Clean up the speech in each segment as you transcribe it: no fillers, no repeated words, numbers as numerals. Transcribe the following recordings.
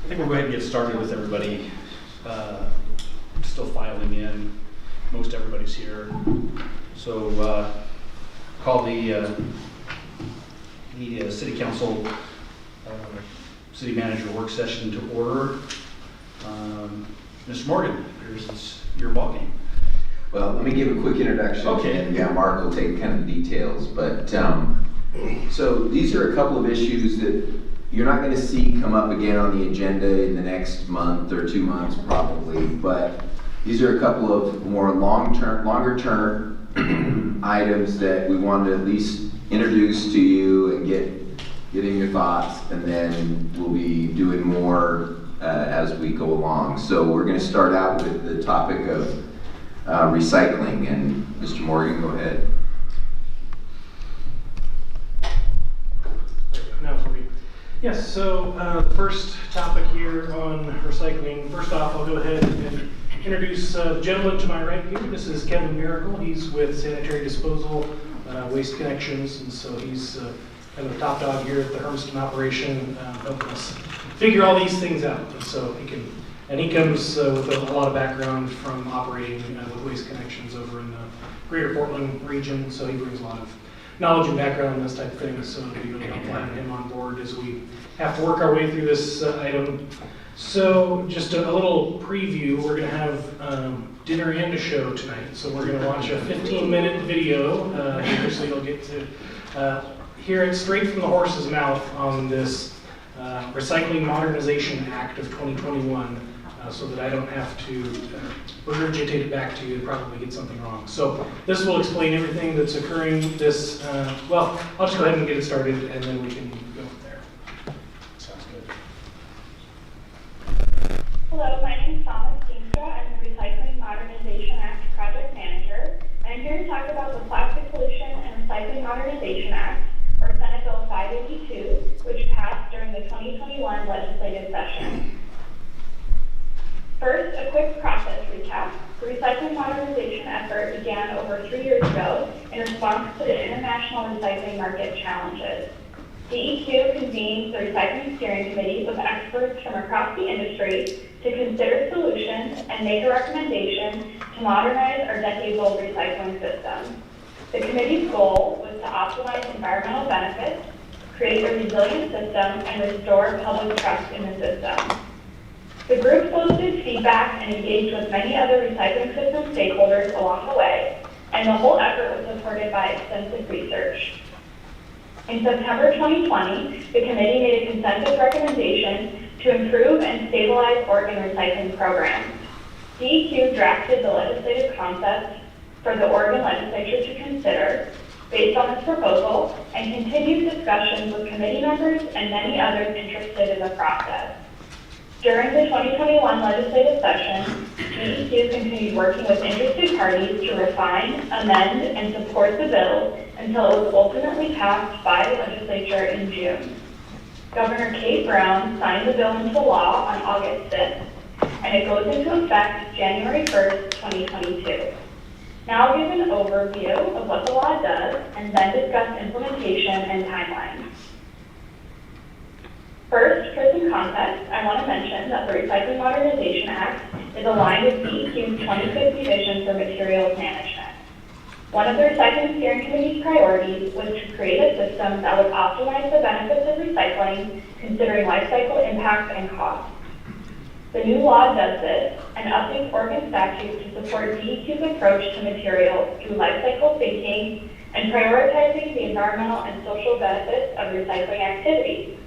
I think we'll go ahead and get started with everybody still filing in. Most everybody's here. So call the City Council City Manager work session to order. Mr. Morgan, here's your ballgame. Well, let me give a quick introduction. Okay. And yeah, Mark will take kind of the details. But so these are a couple of issues that you're not going to see come up again on the agenda in the next month or 2 months probably. But these are a couple of more longer term items that we wanted to at least introduce to you and get in your thoughts, and then we'll be doing more as we go along. So we're going to start out with the topic of recycling, and Mr. Morgan, go ahead. Yes, so the first topic here on recycling. First off, I'll go ahead and introduce the gentleman to my right here. This is Kevin Miracle. He's with Sanitary Disposal, Waste Connections, and so he's kind of the top dog here at the Hermiston operation, helping us figure all these things out. And so he comes with a lot of background from operating with Waste Connections over in the greater Portland region, so he brings a lot of knowledge and background on this type of thing, so it'll be really helpful having him on board as we have to work our way through this item. So just a little preview, we're going to have dinner and a show tonight. So we're going to watch a 15-minute video here, so you'll get to hear it straight from the horse's mouth on this Recycling Modernization Act of 2021, so that I don't have to regurgitate it back to you and probably get something wrong. So this will explain everything that's occurring. Well, I'll just go ahead and get it started, and then we can go from there. Sounds good. Hello, my name is Thomas Kinstra. I'm the Recycling Modernization Act Project Manager. I'm here to talk about the Plastic Pollution and Recycling Modernization Act, or Senate Bill 582, which passed during the 2021 legislative session. First, a quick process recap. The recycling modernization effort began over 3 years ago in response to the international recycling market challenges. DEQ convened the Recycling Steering Committee with experts from across the industry to consider solutions and make a recommendation to modernize our decades-old recycling system. The committee's goal was to optimize environmental benefits, create a resilient system, and restore public trust in the system. The group solicited feedback and engaged with many other recycling system stakeholders along the way, and the whole effort was supported by extensive research. In September 2020, the committee made a consensus recommendation to improve and stabilize Oregon recycling programs. DEQ drafted the legislative concept for the Oregon legislature to consider based on this proposal and continued discussions with committee members and many others interested in the process. During the 2021 legislative session, DEQ continued working with interested parties to refine, amend, and support the bill until it was ultimately passed by the legislature in June. Governor Kate Brown signed the bill into law on August 5th, and it goes into effect January 1st, 2022. Now I'll give an overview of what the law does and then discuss implementation and timeline. First, for some context, I want to mention that the Recycling Modernization Act is aligned with DEQ's 2050 vision for materials management. One of the Recycling Steering Committee's priorities was to create a system that would optimize the benefits of recycling, considering life cycle impact and cost. The new law does this and updates Oregon statutes to support DEQ's approach to materials through life cycle thinking and prioritizing the environmental and social benefits of recycling activities.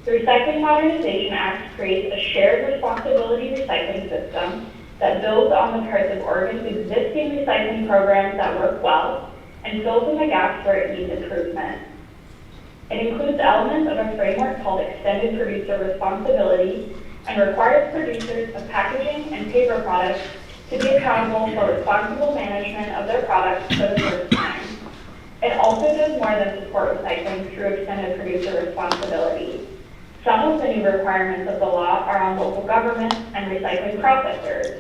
The Recycling Modernization Act creates a shared responsibility recycling system that builds on the parts of Oregon's existing recycling programs that work well and fills in the gaps where it needs improvement. It includes elements of a framework called extended producer responsibility and requires producers of packaging and paper products to be accountable for responsible management of their products for the first time. It also does more than support recycling through extended producer responsibility. Some of the new requirements of the law are on local governments and recycling processors,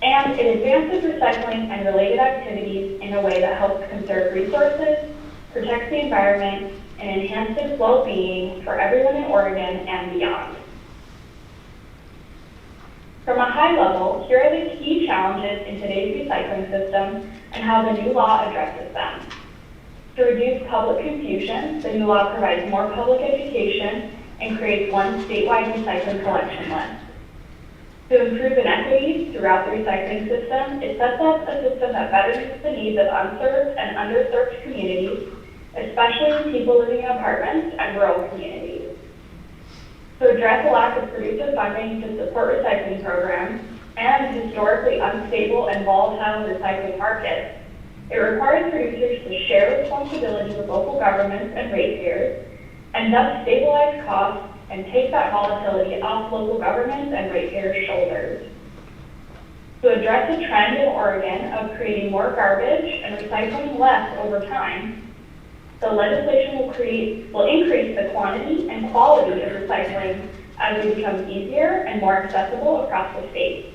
and it advances recycling and related activities in a way that helps conserve resources, protects the environment, and enhances well-being for everyone in Oregon and beyond. From a high level, here are the key challenges in today's recycling system and how the new law addresses them. To reduce public confusion, the new law provides more public education and creates one statewide recycling collection list. To improve inequities throughout the recycling system, it sets up a system that better meets the needs of unserved and underserved communities, especially people living in apartments and rural communities. To address the lack of producer funding to support recycling programs and historically unstable and volatile recycling markets, it requires producers to share responsibility with local governments and ratepayers, and thus stabilize costs and take that volatility off local governments and ratepayers' shoulders. To address the trend in Oregon of creating more garbage and recycling less over time, the legislation will increase the quantity and quality of recycling as it becomes easier and more accessible across the state.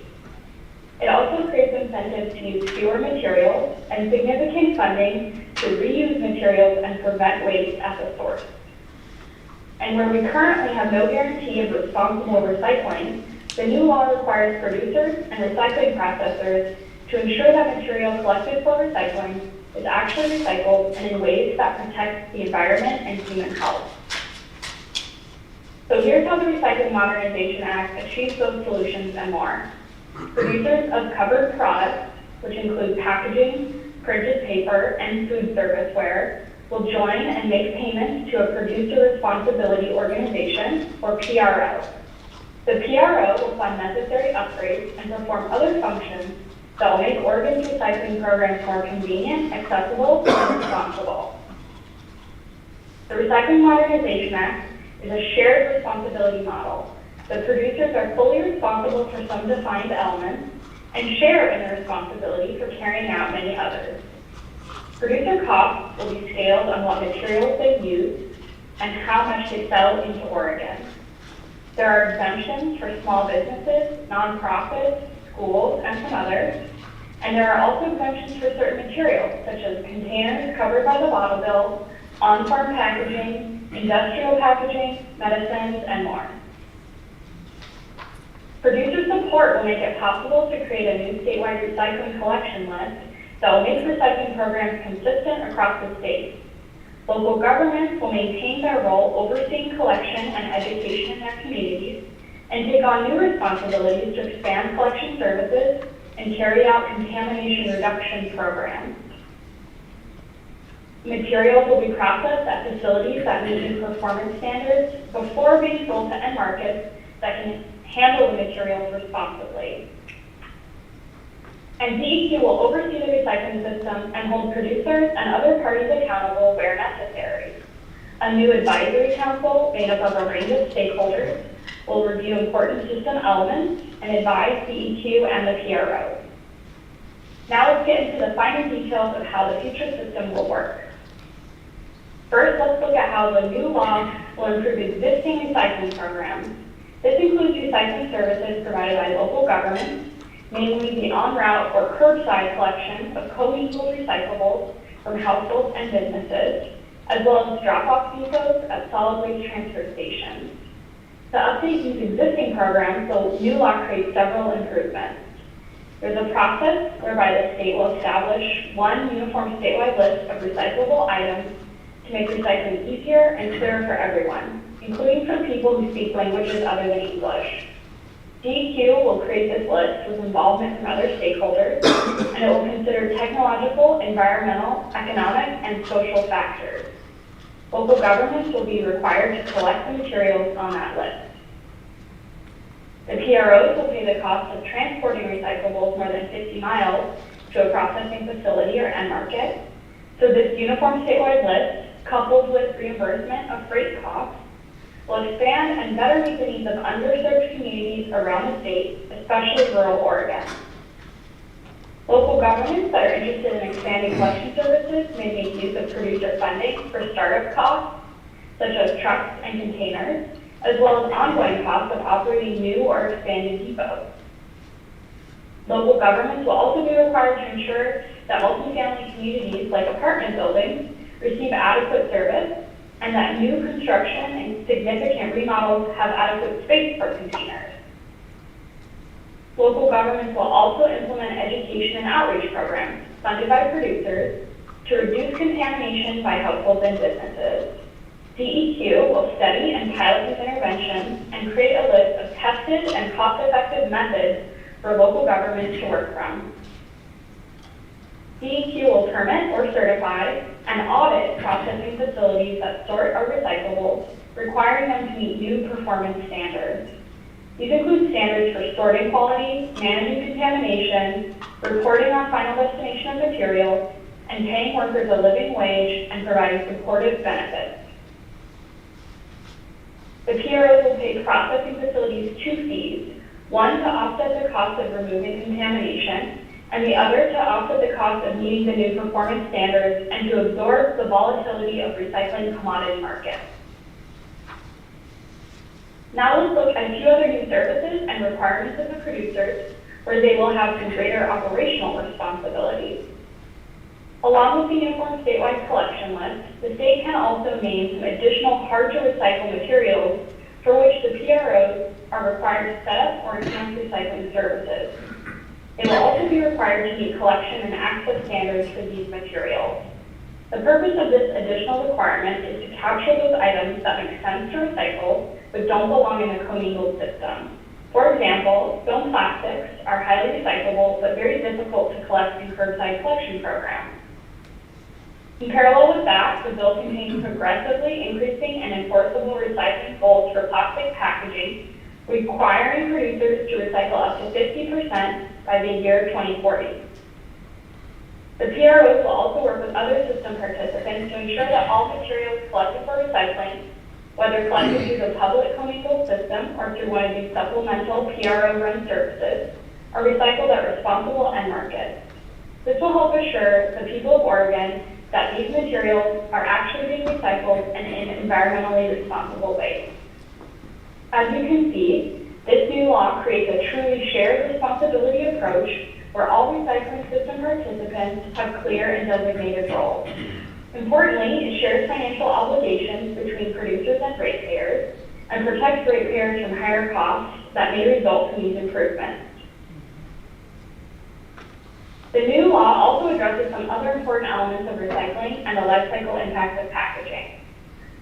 It also creates incentives to use fewer materials and significant funding to reuse materials and prevent waste at the source. And where we currently have no guarantee of responsible recycling, the new law requires producers and recycling processors to ensure that material collected for recycling is actually recycled and in ways that protect the environment and human health. So here's how the Recycling Modernization Act achieves those solutions and more. Producers of covered products, which include packaging, printed paper, and food serviceware, will join and make payments to a Producer Responsibility Organization, or PRO. The PRO will fund necessary upgrades and perform other functions that will make Oregon's recycling programs more convenient, accessible, and responsible. The Recycling Modernization Act is a shared responsibility model. The producers are fully responsible for some defined elements and share in the responsibility for carrying out many others. Producer costs will be scaled on what materials they use and how much they sell into Oregon. There are exemptions for small businesses, nonprofits, schools, and some others. And there are also exemptions for certain materials, such as containers covered by the bottle bill, on-farm packaging, industrial packaging, medicines, and more. Producer support will make it possible to create a new statewide recycling collection list that will make recycling programs consistent across the state. Local governments will maintain their role overseeing collection and education in their communities and take on new responsibilities to expand collection services and carry out contamination reduction programs. Materials will be processed at facilities that meet new performance standards before being sold to end markets that can handle the materials responsibly. And DEQ will oversee the recycling system and hold producers and other parties accountable where necessary. A new advisory council made up of a range of stakeholders will review important system elements and advise DEQ and the PRO. Now let's get into the finer details of how the future system will work. First, let's look at how the new law will improve existing recycling programs. This includes recycling services provided by local governments, namely the on-route or curbside collection of co-mingled recyclables from households and businesses, as well as drop-off depots at solid waste transfer stations. To update these existing programs, the new law creates several improvements. There's a process whereby the state will establish one uniform statewide list of recyclable items to make recycling easier and clearer for everyone, including for people who speak languages other than English. DEQ will create this list with involvement from other stakeholders, and it will consider technological, environmental, economic, and social factors. Local governments will be required to collect the materials on that list. The PROs will pay the cost of transporting recyclables more than 50 miles to a processing facility or end market. So this uniform statewide list, coupled with reimbursement of freight costs, will expand and better meet the needs of underserved communities around the state, especially rural Oregon. Local governments that are interested in expanding collection services may make use of producer funding for startup costs, such as trucks and containers, as well as ongoing costs of operating new or expanded depots. Local governments will also be required to ensure that multifamily communities like apartment buildings receive adequate service and that new construction and significant remodels have adequate space for containers. Local governments will also implement education and outreach programs funded by producers to reduce contamination by households and businesses. DEQ will study and pilot these interventions and create a list of tested and cost-effective methods for local governments to work from. DEQ will permit or certify and audit processing facilities that sort our recyclables, requiring them to meet new performance standards. These include standards for sorting quality, managing contamination, reporting on final destination of materials, and paying workers a living wage and providing supportive benefits. The PROs will pay processing facilities 2 fees, one to offset the cost of removing contamination, and the other to offset the cost of meeting the new performance standards and to absorb the volatility of recycling commodity markets. Now let's look at a few other new services and requirements of the producers where they will have some greater operational responsibilities. Along with the uniform statewide collection list, the state can also name some additional hard-to-recycle materials for which the PROs are required to set up or enhance recycling services. They will also be required to meet collection and access standards for these materials. The purpose of this additional requirement is to capture those items that make sense to recycle but don't belong in a commingled system. For example, film plastics are highly recyclable but very difficult to collect in curbside collection programs. In parallel with that, the bill contains progressively increasing and enforceable recycling goals for plastic packaging, requiring producers to recycle up to 50% by the year 2040. The PROs will also work with other system participants to ensure that all materials collected for recycling, whether collected through the public commingled system or through one of these supplemental PRO-run services, are recycled at responsible end markets. This will help assure the people of Oregon that these materials are actually being recycled and in environmentally responsible ways. As you can see, this new law creates a truly shared responsibility approach where all recycling system participants have clear and designated roles. Importantly, it shares financial obligations between producers and ratepayers and protects ratepayers from higher costs that may result from these improvements. The new law also addresses some other important elements of recycling and the life cycle impacts of packaging.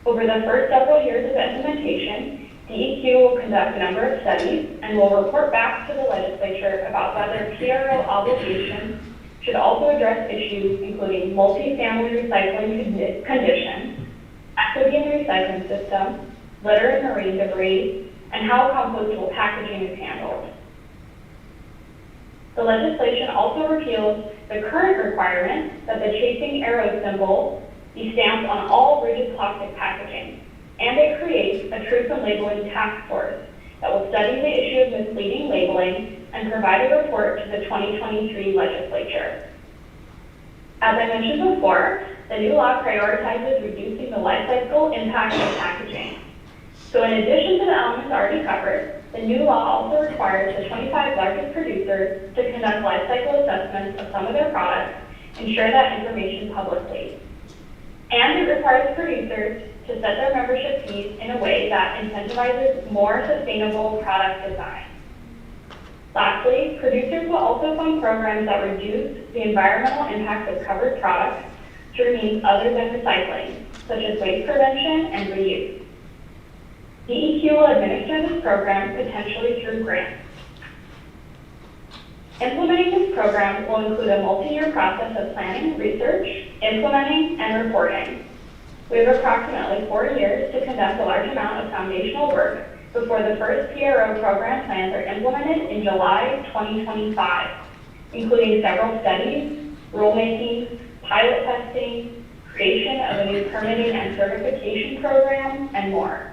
Over the first several years of implementation, DEQ will conduct a number of studies and will report back to the legislature about whether PRO obligations should also address issues including multi-family recycling conditions, equity in the recycling system, litter and marine debris, and how compostable packaging is handled. The legislation also repeals the current requirement that the chasing arrow symbol be stamped on all rigid plastic packaging, and it creates a truth in labeling task force that will study the issue of misleading labeling and provide a report to the 2023 legislature. As I mentioned before, the new law prioritizes reducing the life cycle impact of packaging. So in addition to the elements already covered, the new law also requires the 25 largest producers to conduct life cycle assessments of some of their products and share that information publicly. And it requires producers to set their membership fees in a way that incentivizes more sustainable product design. Lastly, producers will also fund programs that reduce the environmental impact of covered products through means other than recycling, such as waste prevention and reuse. DEQ will administer this program potentially through grants. Implementing this program will include a multi-year process of planning, research, implementing, and reporting. We have approximately 4 years to conduct a large amount of foundational work before the first PRO program plans are implemented in July 2025, including several studies, rulemaking, pilot testing, creation of a new permitting and certification program, and more.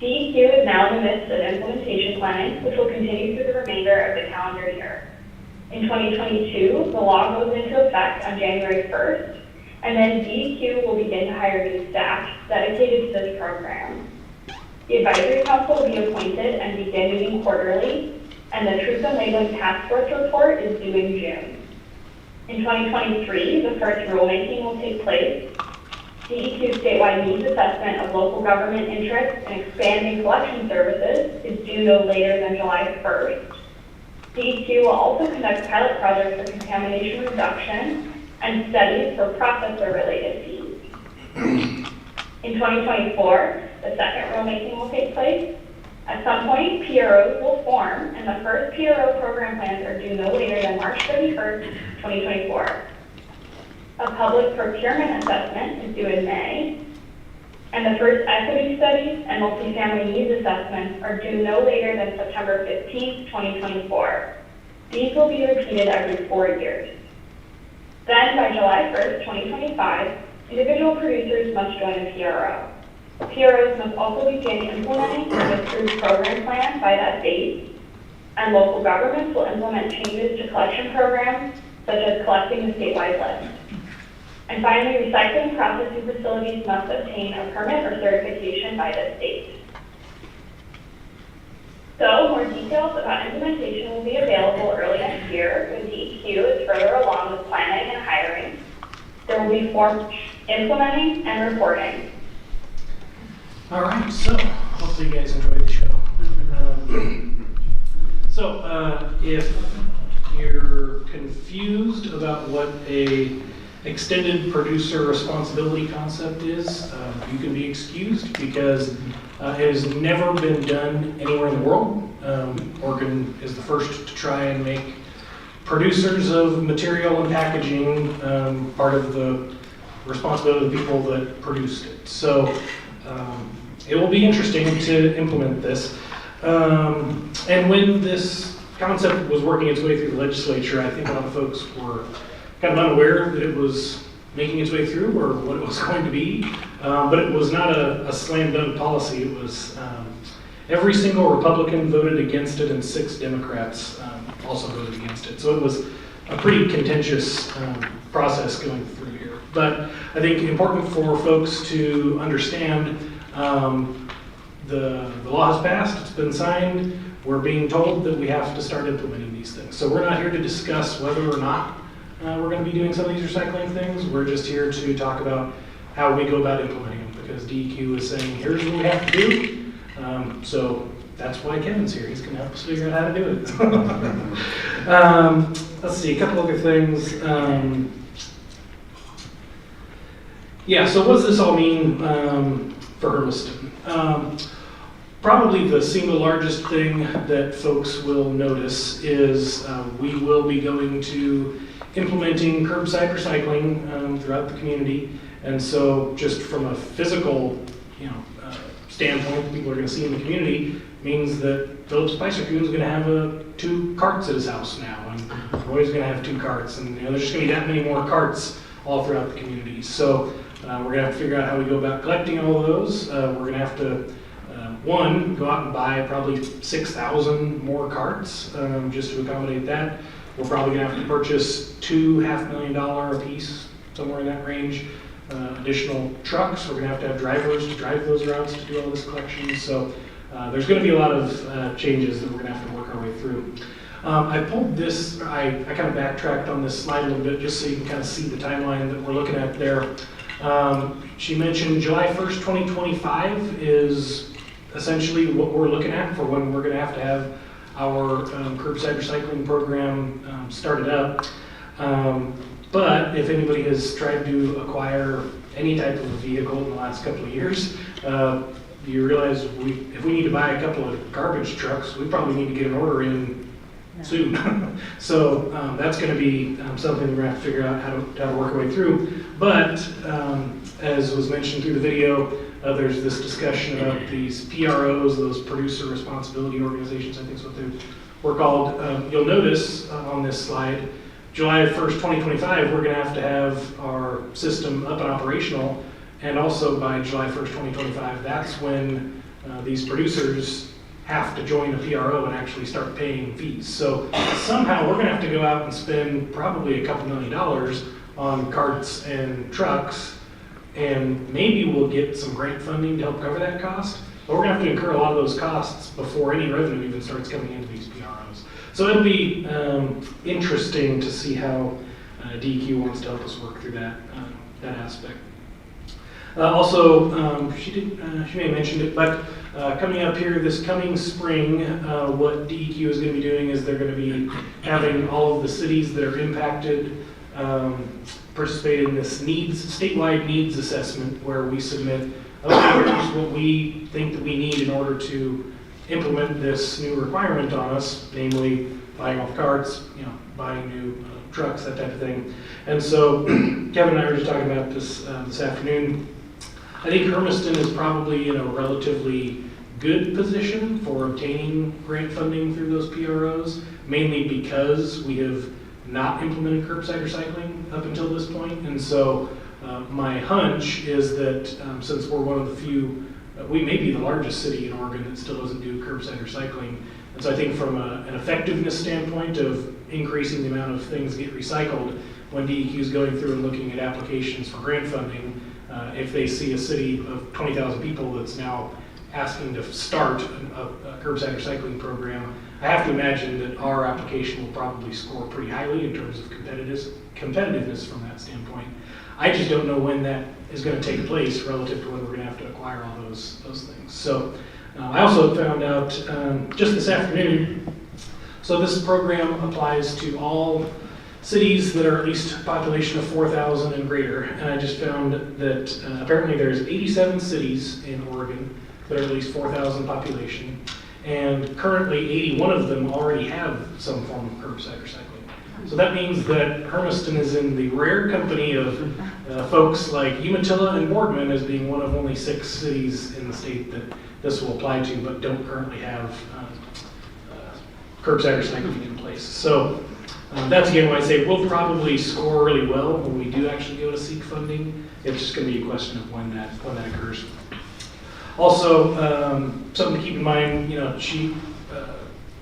DEQ is now in the midst of implementation planning, which will continue through the remainder of the calendar year. In 2022, the law goes into effect on January 1st, and then DEQ will begin to hire new staff dedicated to this program. The advisory council will be appointed and begin meeting quarterly, and the Truth in Labeling Task Force report is due in June. In 2023, the first rulemaking will take place, DEQ's statewide needs assessment of local government interest in expanding collection services is due no later than July 1st. DEQ will also conduct pilot projects for contamination reduction and studies for processor-related fees. In 2024, the second rulemaking will take place. At some point, PROs will form, and the first PRO program plans are due no later than March 31st, 2024. A public procurement assessment is due in May, and the first equity studies and multifamily needs assessments are due no later than September 15th, 2024. These will be repeated every 4 years. Then, by July 1st, 2025, individual producers must join a PRO. PROs must also begin implementing an approved program plan by that date, and local governments will implement changes to collection programs, such as collecting the statewide list. And finally, recycling processing facilities must obtain a permit or certification by the state. So, more details about implementation will be available early next year when DEQ is further along with planning and hiring. There will be forms implementing and reporting. All right, so hopefully you guys enjoyed the show. If you're confused about what a extended producer responsibility concept is, you can be excused because it has never been done anywhere in the world. Oregon is the first to try and make producers of material and packaging part of the responsibility of the people that produced it. So it will be interesting to implement this. And when this concept was working its way through the legislature, I think a lot of folks were kind of unaware that it was making its way through or what it was going to be. But it was not a slam dunk policy. It was every single Republican voted against it and 6 Democrats also voted against it. So it was a pretty contentious process going through here. But I think important for folks to understand the law has passed, it's been signed, we're being told that we have to start implementing these things. So we're not here to discuss whether or not we're going to be doing some of these recycling things. We're just here to talk about how we go about implementing them, because DEQ is saying, here's what we have to do. So that's why Kevin's here. He's going to help us figure out how to do it. Let's see, a couple other things. So what does this all mean for Hermiston? Probably the single largest thing that folks will notice is we will be going to implementing curbside recycling throughout the community. And so just from a physical standpoint, people are going to see in the community means that Philip Spicer-Coon is going to have 2 carts at his house now, and Roy's going to have 2 carts, and there's just going to be that many more carts all throughout the community. So we're going to have to figure out how we go about collecting all of those. We're going to have to one, go out and buy probably 6,000 more carts just to accommodate that. We're probably going to have to purchase 2 $500,000 a piece, somewhere in that range. Additional trucks. We're going to have drivers to drive those routes to do all this collection. So there's going to be a lot of changes that we're going to have to work our way through. I pulled this, I kind of backtracked on this slide a little bit just so you can kind of see the timeline that we're looking at there. She mentioned July 1st, 2025 is essentially what we're looking at for when we're going to have our curbside recycling program started up. But if anybody has tried to acquire any type of a vehicle in the last couple of years, you realize if we need to buy a couple of garbage trucks, we probably need to get an order in soon. So that's going to be something we're going to have to figure out how to work our way through. But as was mentioned through the video, there's this discussion about these PROs, those producer responsibility organizations, I think is what they were called. You'll notice on this slide, July 1st, 2025, we're going to have our system up and operational, and also by July 1st, 2025, that's when these producers have to join a PRO and actually start paying fees. So somehow we're going to have to go out and spend probably a couple $1 million on carts and trucks, and maybe we'll get some grant funding to help cover that cost, but we're going to have to incur a lot of those costs before any revenue even starts coming into these PROs. So it'll be interesting to see how DEQ wants to help us work through that aspect. Also, she may have mentioned it, but coming up here this coming spring, what DEQ is going to be doing is they're going to be having all of the cities that are impacted participate in this statewide needs assessment, where we submit, okay, here's what we think that we need in order to implement this new requirement on us, namely buying off carts, buying new trucks, that type of thing. And so Kevin and I were just talking about this this afternoon. I think Hermiston is probably in a relatively good position for obtaining grant funding through those PROs, mainly because we have not implemented curbside recycling up until this point. And so my hunch is that since we're one of the few, we may be the largest city in Oregon that still doesn't do curbside recycling. And so I think from an effectiveness standpoint of increasing the amount of things that get recycled, when DEQ is going through and looking at applications for grant funding, if they see a city of 20,000 people that's now asking to start a curbside recycling program, I have to imagine that our application will probably score pretty highly in terms of competitiveness from that standpoint. I just don't know when that is going to take place relative to when we're going to have to acquire all those things. So I also found out just this afternoon, so this program applies to all cities that are at least a population of 4,000 and greater. And I just found that apparently there's 87 cities in Oregon that are at least 4,000 population. And currently 81 of them already have some form of curbside recycling. So that means that Hermiston is in the rare company of folks like Umatilla and Boardman as being one of only 6 cities in the state that this will apply to, but don't currently have curbside recycling in place. So that's again why I say we'll probably score really well when we do actually go to seek funding. It's just going to be a question of when that occurs. Also, something to keep in mind, she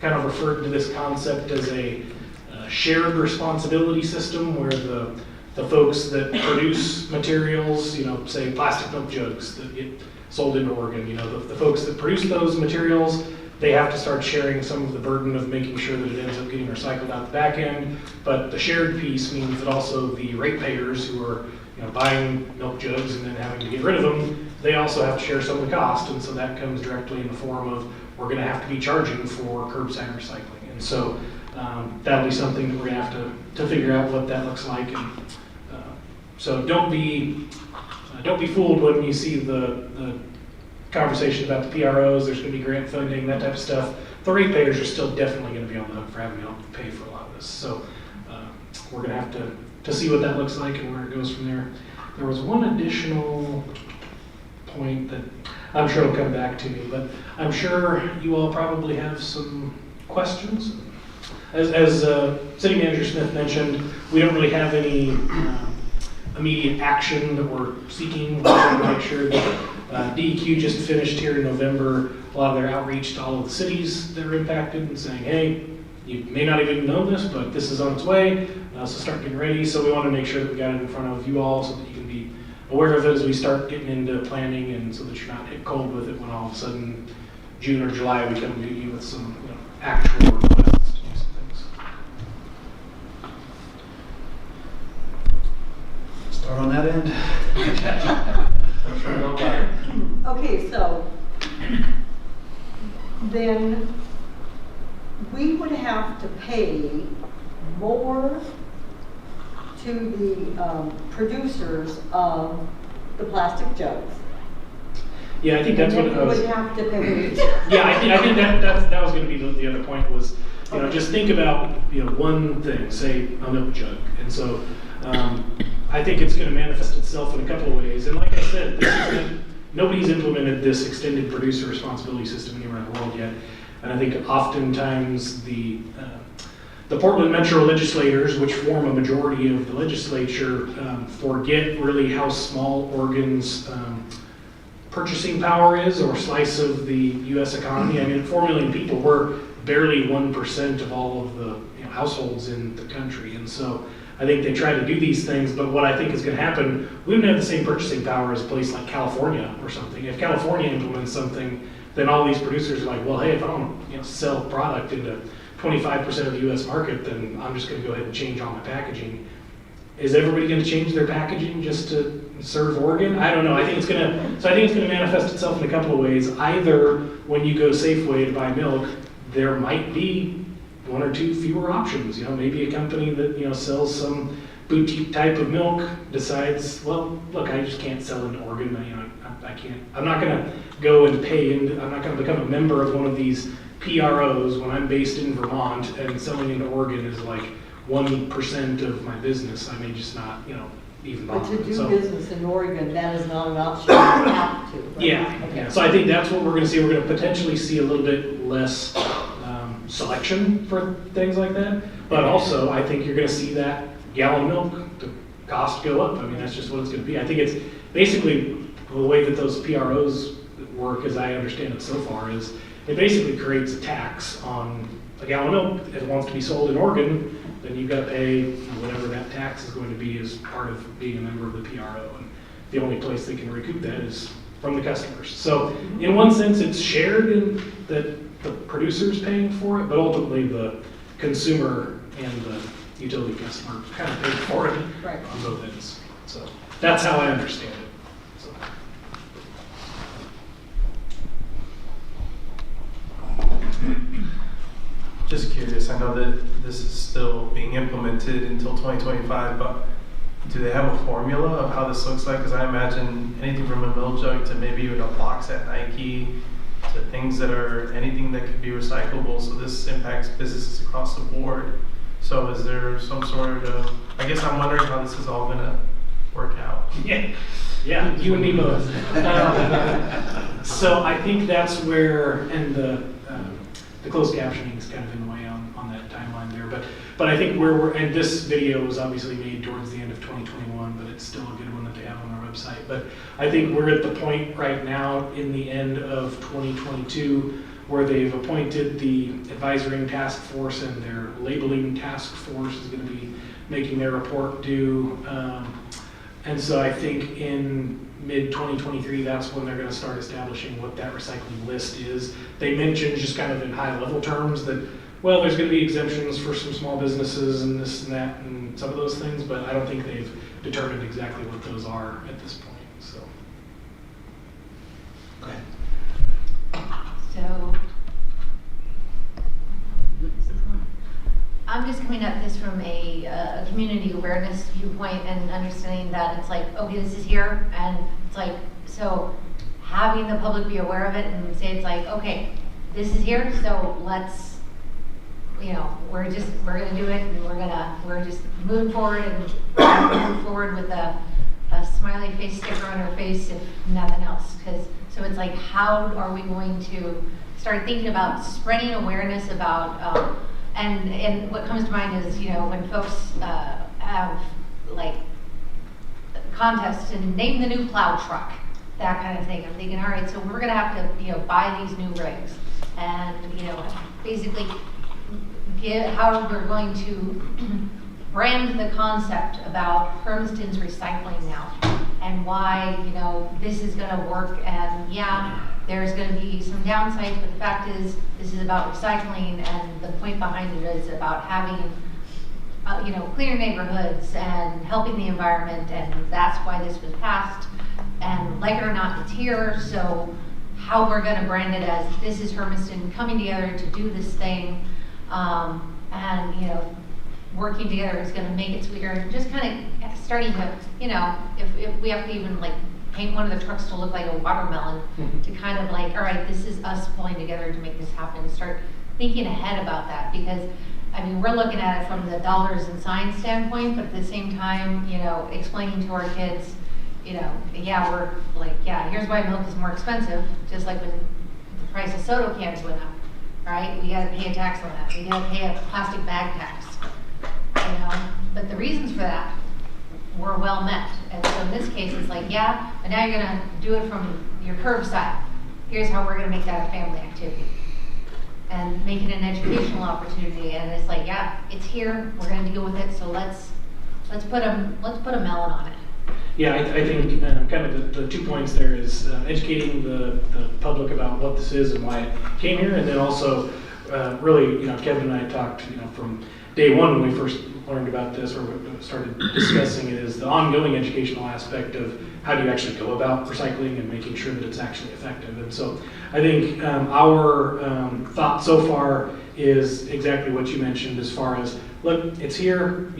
kind of referred to this concept as a shared responsibility system, where the folks that produce materials, say plastic milk jugs that get sold in Oregon, the folks that produce those materials, they have to start sharing some of the burden of making sure that it ends up getting recycled out the back end. But the shared piece means that also the ratepayers who are buying milk jugs and then having to get rid of them, they also have to share some of the cost. And so that comes directly in the form of, we're going to have to be charging for curbside recycling. And so that'll be something that we're going to have to figure out what that looks like. And so don't be fooled when you see the conversation about the PROs, there's going to be grant funding, that type of stuff. The ratepayers are still definitely going to be on the hook for having to pay for a lot of this. So we're going to have to see what that looks like and where it goes from there. There was one additional point that I'm sure will come back to me, but I'm sure you all probably have some questions. As City Manager Smith mentioned, we don't really have any immediate action that we're seeking. We're trying to make sure that DEQ just finished here in November a lot of their outreach to all of the cities that are impacted and saying, hey, you may not even know this, but this is on its way, so start getting ready. So we want to make sure that we got it in front of you all so that you can be aware of it as we start getting into planning, and so that you're not hit cold with it when all of a sudden June or July we come to you with some actual requests to do some things. Start on that end. Okay, so then we would have to pay more to the producers of the plastic jugs. Yeah, I think that's what it We was. would have to pay. Yeah, I think that was going to be the other point was, just think about one thing, say a milk jug, and so I think it's going to manifest itself in a couple of ways. And like I said, nobody's implemented this extended producer responsibility system anywhere in the world yet, and I think oftentimes the Portland Metro legislators, which form a majority of the legislature, forget really how small Oregon's purchasing power is, or slice of the U.S. economy. I mean, 4 million people, we're barely 1% of all of the households in the country, and so I think they try to do these things, but what I think is going to happen, we wouldn't have the same purchasing power as a place like California or something. If California implements something, then all these producers are like, well, hey, if I don't sell product into 25% of the U.S. market, then I'm just going to go ahead and change all my packaging. is everybody gonna change their packaging just to serve Oregon? I don't know, I think it's gonna manifest itself in a couple of ways. Either when you go Safeway to buy milk, there might be one or two fewer options, maybe a company that, sells some boutique type of milk decides, well, look, I just can't sell into Oregon, I'm not gonna go and I'm not gonna become a member of one of these PROs when I'm based in Vermont and selling into Oregon is like 1% of my business. I may just not, even But bother. to do So- business in Oregon, that is not an option, you have to. right? Yeah, Okay. yeah, so I think that's what we're gonna see. We're gonna potentially see a little bit less selection for things like that. But also, I think you're gonna see that gallon of milk, the cost go up. I mean, that's just what it's gonna be. I think it's basically the way that those PROs work, as I understand it so far, is it basically creates a tax on a gallon of milk. If it wants to be sold in Oregon, then you've got to pay whatever that tax is going to be as part of being a member of the PRO. And the only place they can recoup that is from the customers. So in one sense, it's shared in that the producer's paying for it, but ultimately the consumer and the utility customer kind of pay for it Right. on both ends. So that's how I understand it. So. Just curious, I know that this is still being implemented until 2025, but do they have a formula of how this looks like? Because I imagine anything from a milk jug to maybe even a box at Nike to things that are anything that could be recyclable. So this impacts businesses across the board. So is there some sort of, I guess I'm wondering how this is all gonna work out. Yeah, you and me both. So I think that's where, and the closed captioning is kind of in the way on that timeline there. But I think and this video was obviously made towards the end of 2021, but it's still a good one that they have on their website. But I think we're at the point right now in the end of 2022 where they've appointed the advisory task force, and their labeling task force is going to be making their report due. And so I think in mid-2023, that's when they're going to start establishing what that recycling list is. They mentioned just kind of in high-level terms that, well, there's going to be exemptions for some small businesses and this and that and some of those things, but I don't think they've determined exactly what those are at this point. So. Go ahead. So, I'm just coming at this from a community awareness viewpoint and understanding that it's like, okay, this is here, and it's like, so having the public be aware of it and say it's like, okay, this is here, so let's, we're gonna do it, and we're just moving forward and move forward with a smiley face sticker on our face, if nothing else. So it's like, how are we going to start thinking about spreading awareness about, and what comes to mind is, when folks have like contests and name the new plow truck, that kind of thing. I'm thinking, all right, so we're gonna have to, buy these new rigs, and basically how we're going to brand the concept about Hermiston's recycling now, and why this is gonna work. And yeah, there's going to be some downsides, but the fact is, this is about recycling, and the point behind it is about having, cleaner neighborhoods and helping the environment, and that's why this was passed. And like it or not, it's here. So how we're going to brand it as this is Hermiston coming together to do this thing, and working together is going to make it sweeter, and just kind of starting to, if we have to even like paint one of the trucks to look like a watermelon, to kind of like, all right, this is us pulling together to make this happen. Start thinking ahead about that, because we're looking at it from the dollars and signs standpoint, but at the same time, explaining to our kids, yeah, we're like, yeah, here's why milk is more expensive, just like when the price of soda cans went up, right? We gotta pay a tax on that. We gotta pay a plastic bag tax, but the reasons for that were well met. And so in this case, it's like, yeah, but now you're gonna do it from your curbside. Here's how we're gonna make that a family activity, and make it an educational opportunity. And it's like, yeah, it's here, we're gonna deal with it, so let's put a melon on it. Yeah, I think kind of the 2 points there is educating the public about what this is and why it came here, and then also really, Kevin and I talked, from day one when we first learned about this or started discussing it is the ongoing educational aspect of how do you actually go about recycling and making sure that it's actually effective. And so I think our thought so far is exactly what you mentioned as far as, look, it's here,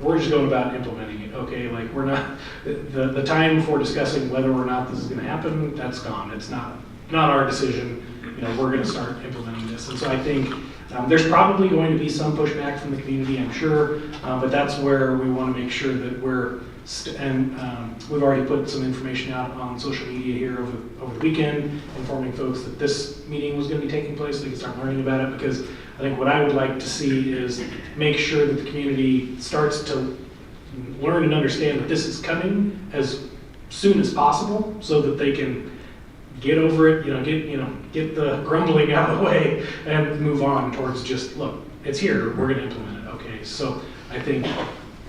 we're just going about implementing it, okay? Like we're not, the time for discussing whether or not this is gonna happen, that's gone. It's not our decision, we're gonna start implementing this. And so I think there's probably going to be some pushback from the community, I'm sure, but that's where we wanna make sure that we're, we've already put some information out on social media here over the weekend, informing folks that this meeting was gonna be taking place so they can start learning about it, because I think what I would like to see is make sure that the community starts to learn and understand that this is coming as soon as possible so that they can get over it, get the grumbling out of the way and move on towards just, look, it's here, we're gonna implement it, okay? So I think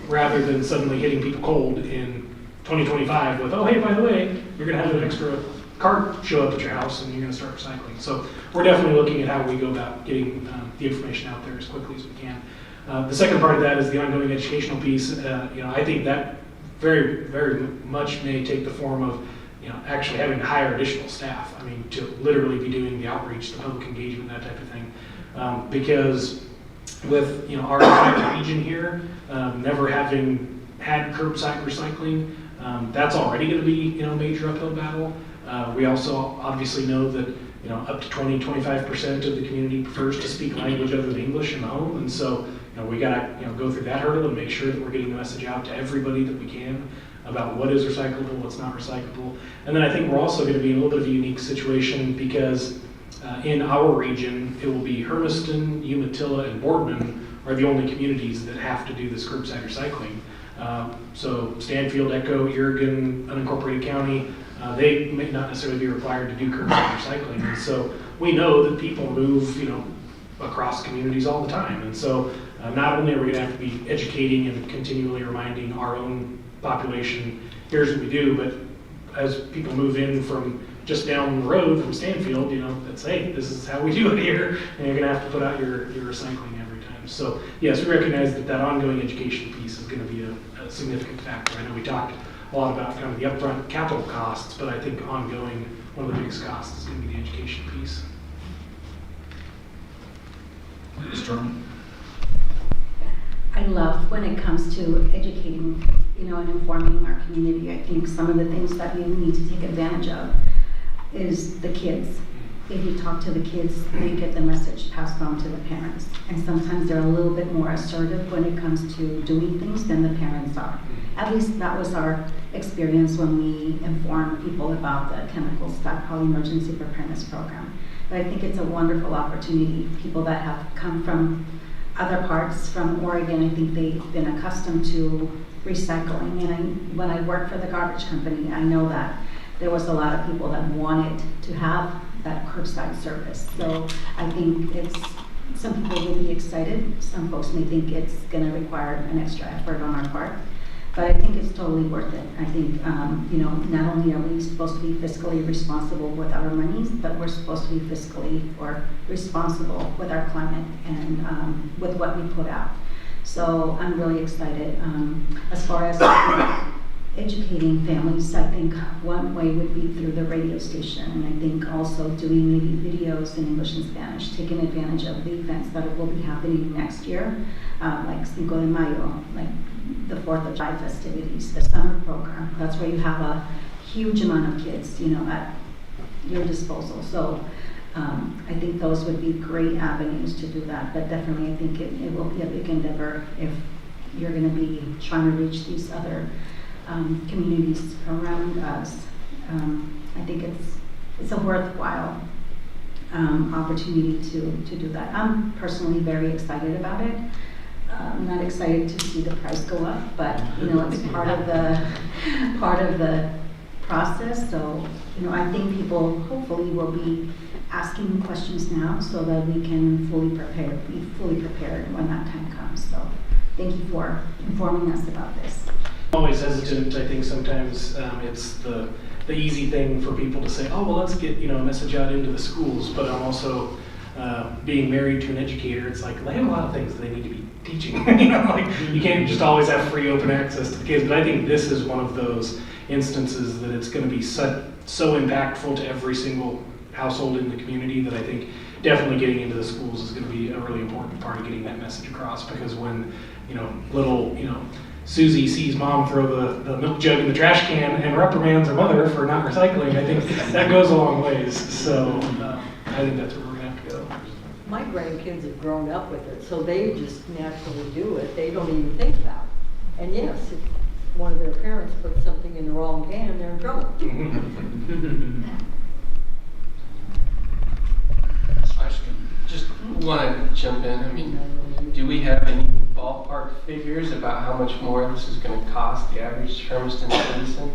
rather than suddenly hitting people cold in 2025 with, oh, hey, by the way, you're gonna have an extra cart show up at your house and you're gonna start recycling. So we're definitely looking at how we go about getting the information out there as quickly as we can. The second part of that is the ongoing educational piece. I think that very, very much may take the form of actually having to hire additional staff. I mean, to literally be doing the outreach, the public engagement, that type of thing. Because with our entire region here, never having had curbside recycling, that's already going to be a major uphill battle. We also obviously know that up to 20-25% of the community prefers to speak language other than English in the home, and so we got to go through that hurdle and make sure that we're getting the message out to everybody that we can about what is recyclable, what's not recyclable. And then I think we're also going to be in a little bit of a unique situation because in our region, it will be Hermiston, Umatilla, and Boardman are the only communities that have to do this curbside recycling. So Stanfield, Echo, Irrigan, unincorporated county, they may not necessarily be required to do curbside recycling. And so we know that people move, across communities all the time. And so not only are we going to have to be educating and continually reminding our own population, here's what we do, but as people move in from just down the road from Stanfield, that's, hey, this is how we do it here, and you're going to have to put out your recycling every time. So yes, we recognize that ongoing education piece is going to be a significant factor. I know we talked a lot about kind of the upfront capital costs, but I think ongoing, one of the biggest costs is going to be the education piece. I love when it comes to educating, and informing our community. I think some of the things that we need to take advantage of is the kids. If you talk to the kids, they get the message passed on to the parents. And sometimes they're a little bit more assertive when it comes to doing things than the parents are. At least that was our experience when we informed people about the chemical stockpile emergency preparedness program. But I think it's a wonderful opportunity. People that have come from other parts from Oregon, I think they've been accustomed to recycling. And when I worked for the garbage company, I know that there was a lot of people that wanted to have that curbside service. So I think some people will be excited. Some folks may think it's going to require an extra effort on our part. But I think it's totally worth it. I think, not only are we supposed to be fiscally responsible with our monies, but we're supposed to be fiscally or responsible with our climate and with what we put out. So I'm really excited. As far as educating families, I think one way would be through the radio station, and I think also doing maybe videos in English and Spanish, taking advantage of the events that will be happening next year, like Cinco de Mayo, like the 4th of July festivities, the summer program. That's where you have a huge amount of kids, at your disposal. So I think those would be great avenues to do that, but definitely I think it will be a big endeavor if you're going to be trying to reach these other communities around us. I think it's a worthwhile opportunity to do that. I'm personally very excited about it. I'm not excited to see the price go up, but it's part of the process. So I think people hopefully will be asking questions now so that we can be fully prepared when that time comes. So thank you for informing us about this. Always hesitant. I think sometimes it's the easy thing for people to say, oh, well, let's get a message out into the schools. But I'm also being married to an educator, it's like they have a lot of things that they need to be teaching. You know, like you can't just always have free open access to the kids. But I think this is one of those instances that it's going to be so impactful to every single household in the community that I think definitely getting into the schools is going to be a really important part of getting that message across. Because when little Susie sees mom throw the milk jug in the trash can and reprimands her mother for not recycling, I think that goes a long ways. So I think that's where we're going to have to go. My grandkids have grown up with it, so they just naturally do it. They don't even think about it. And yes, if one of their parents puts something in the wrong can, they're in trouble. Just want to jump in. I mean, do we have any ballpark figures about how much more this is going to cost the average Hermiston citizen?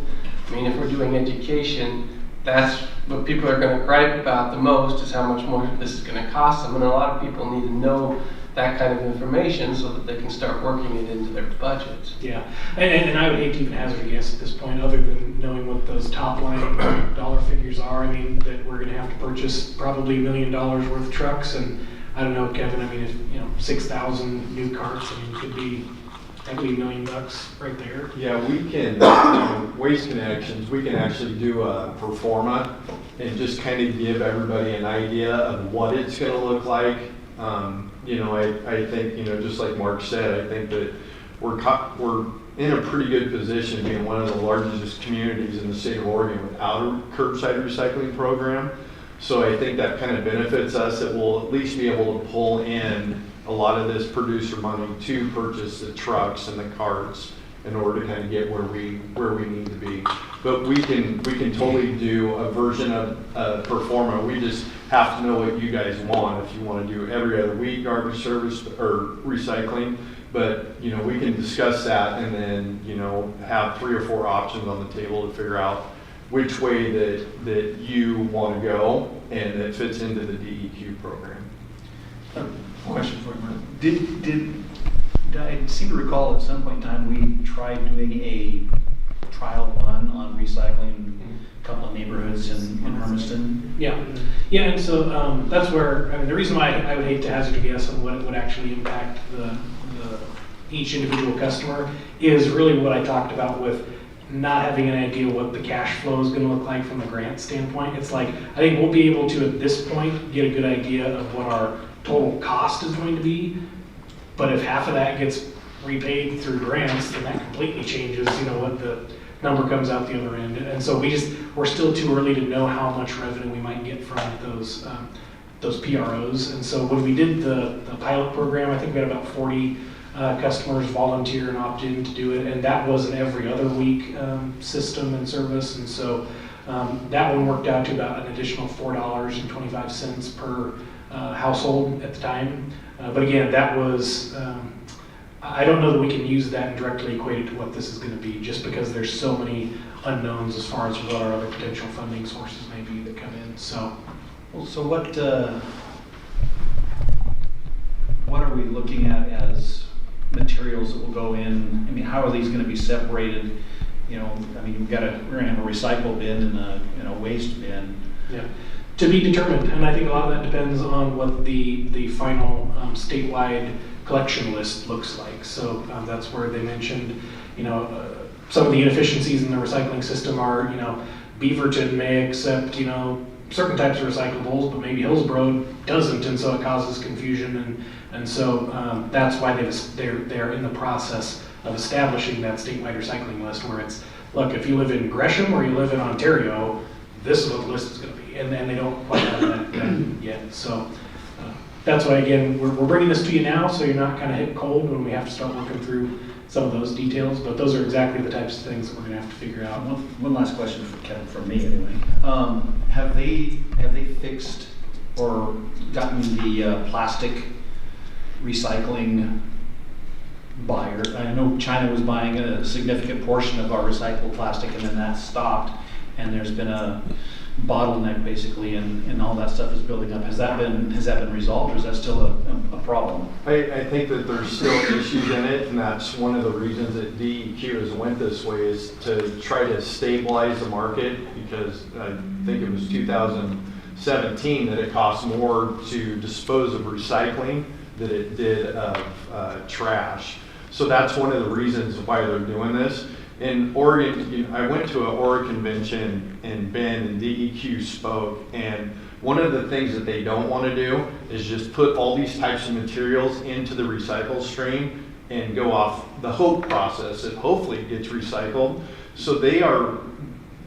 I mean, if we're doing education, that's what people are going to gripe about the most, is how much more this is going to cost them. And a lot of people need to know that kind of information so that they can start working it into their budgets. Yeah, and I would hate to even hazard a guess at this point, other than knowing what those top line dollar figures are. I mean, that we're going to have to purchase probably $1 million worth of trucks, and I don't know, Kevin. I mean, if 6,000 new carts, I mean, that could be $1 million right there. Yeah, we can, Waste Connections, we can actually do a pro forma and just kind of give everybody an idea of what it's going to look like. I think, just like Mark said, I think that we're in a pretty good position being one of the largest communities in the state of Oregon without a curbside recycling program. So I think that kind of benefits us, that we'll at least be able to pull in a lot of this producer money to purchase the trucks and the carts in order to kind of get where we need to be. But we can totally do a version of Performa. We just have to know what you guys want. If you want to do every other week garbage service or recycling, but we can discuss that and then have 3 or 4 options on the table to figure out which way that you want to go and that fits into the DEQ program. Question for you, Mark. I seem to recall at some point in time we tried doing a trial run on recycling a couple of neighborhoods in Hermiston. Yeah, and so that's where, I mean, the reason why I would hate to hazard a guess on what it would actually impact each individual customer is really what I talked about with not having an idea what the cash flow is going to look like from a grant standpoint. It's like, I think we'll be able to, at this point, get a good idea of what our total cost is going to be. But if half of that gets repaid through grants, then that completely changes, what the number comes out the other end. And so we're still too early to know how much revenue we might get from those PROs. And so when we did the pilot program, I think we had about 40 customers volunteer and opt in to do it, and that was an every other week system and service. And so that one worked out to about an additional $4.25 per household at the time. But again, that was, I don't know that we can use that and directly equate it to what this is going to be, just because there's so many unknowns as far as what our other potential funding sources may be that come in. So, Well, so what are we looking at as materials that will go in? I mean, how are these going to be separated? I mean, we're going to have a recycle bin and a waste bin. yeah, to be determined. And I think a lot of that depends on what the final statewide collection list looks like. So that's where they mentioned, some of the inefficiencies in the recycling system are, Beaverton may accept, certain types of recyclables, but maybe Hillsborough doesn't, and so it causes confusion. And so that's why they're in the process of establishing that statewide recycling list, where it's, look, if you live in Gresham or you live in Ontario, this is what the list is going to be, and they don't quite have that yet. So that's why, again, we're bringing this to you now, so you're not kind of hit cold when we have to start working through some of those details. But those are exactly the types of things that we're going to have to figure out. One last question for Kevin, from me anyway. Have they fixed or gotten the plastic recycling buyer? I know China was buying a significant portion of our recycled plastic, and then that stopped, and there's been a bottleneck basically, and all that stuff is building up. Has that been resolved, or is that still a problem? I think that there's still issues in it, and that's one of the reasons that DEQ has went this way, is to try to stabilize the market, because I think it was 2016 2017 that it costs more to dispose of recycling than it did of trash. So that's one of the reasons why they're doing this. In Oregon, I went to an Oregon convention in Bend and DEQ spoke, and one of the things that they don't want to do is just put all these types of materials into the recycle stream and go off the hope process that hopefully gets recycled. So they are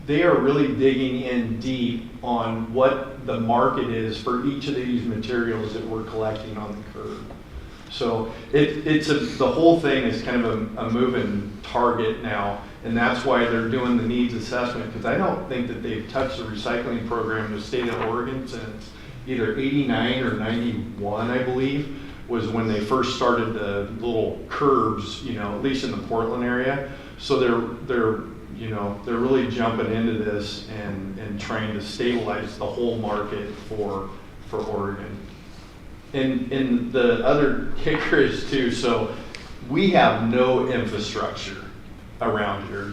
really digging in deep on what the market is for each of these materials that we're collecting on the curb. So the whole thing is kind of a moving target now, and that's why they're doing the needs assessment, because I don't think that they've touched the recycling program in the state of Oregon since either 89 or 91, I believe, was when they first started the little curbs, at least in the Portland area. So they're really jumping into this and trying to stabilize the whole market for Oregon. And the other kicker is too, so we have no infrastructure around here.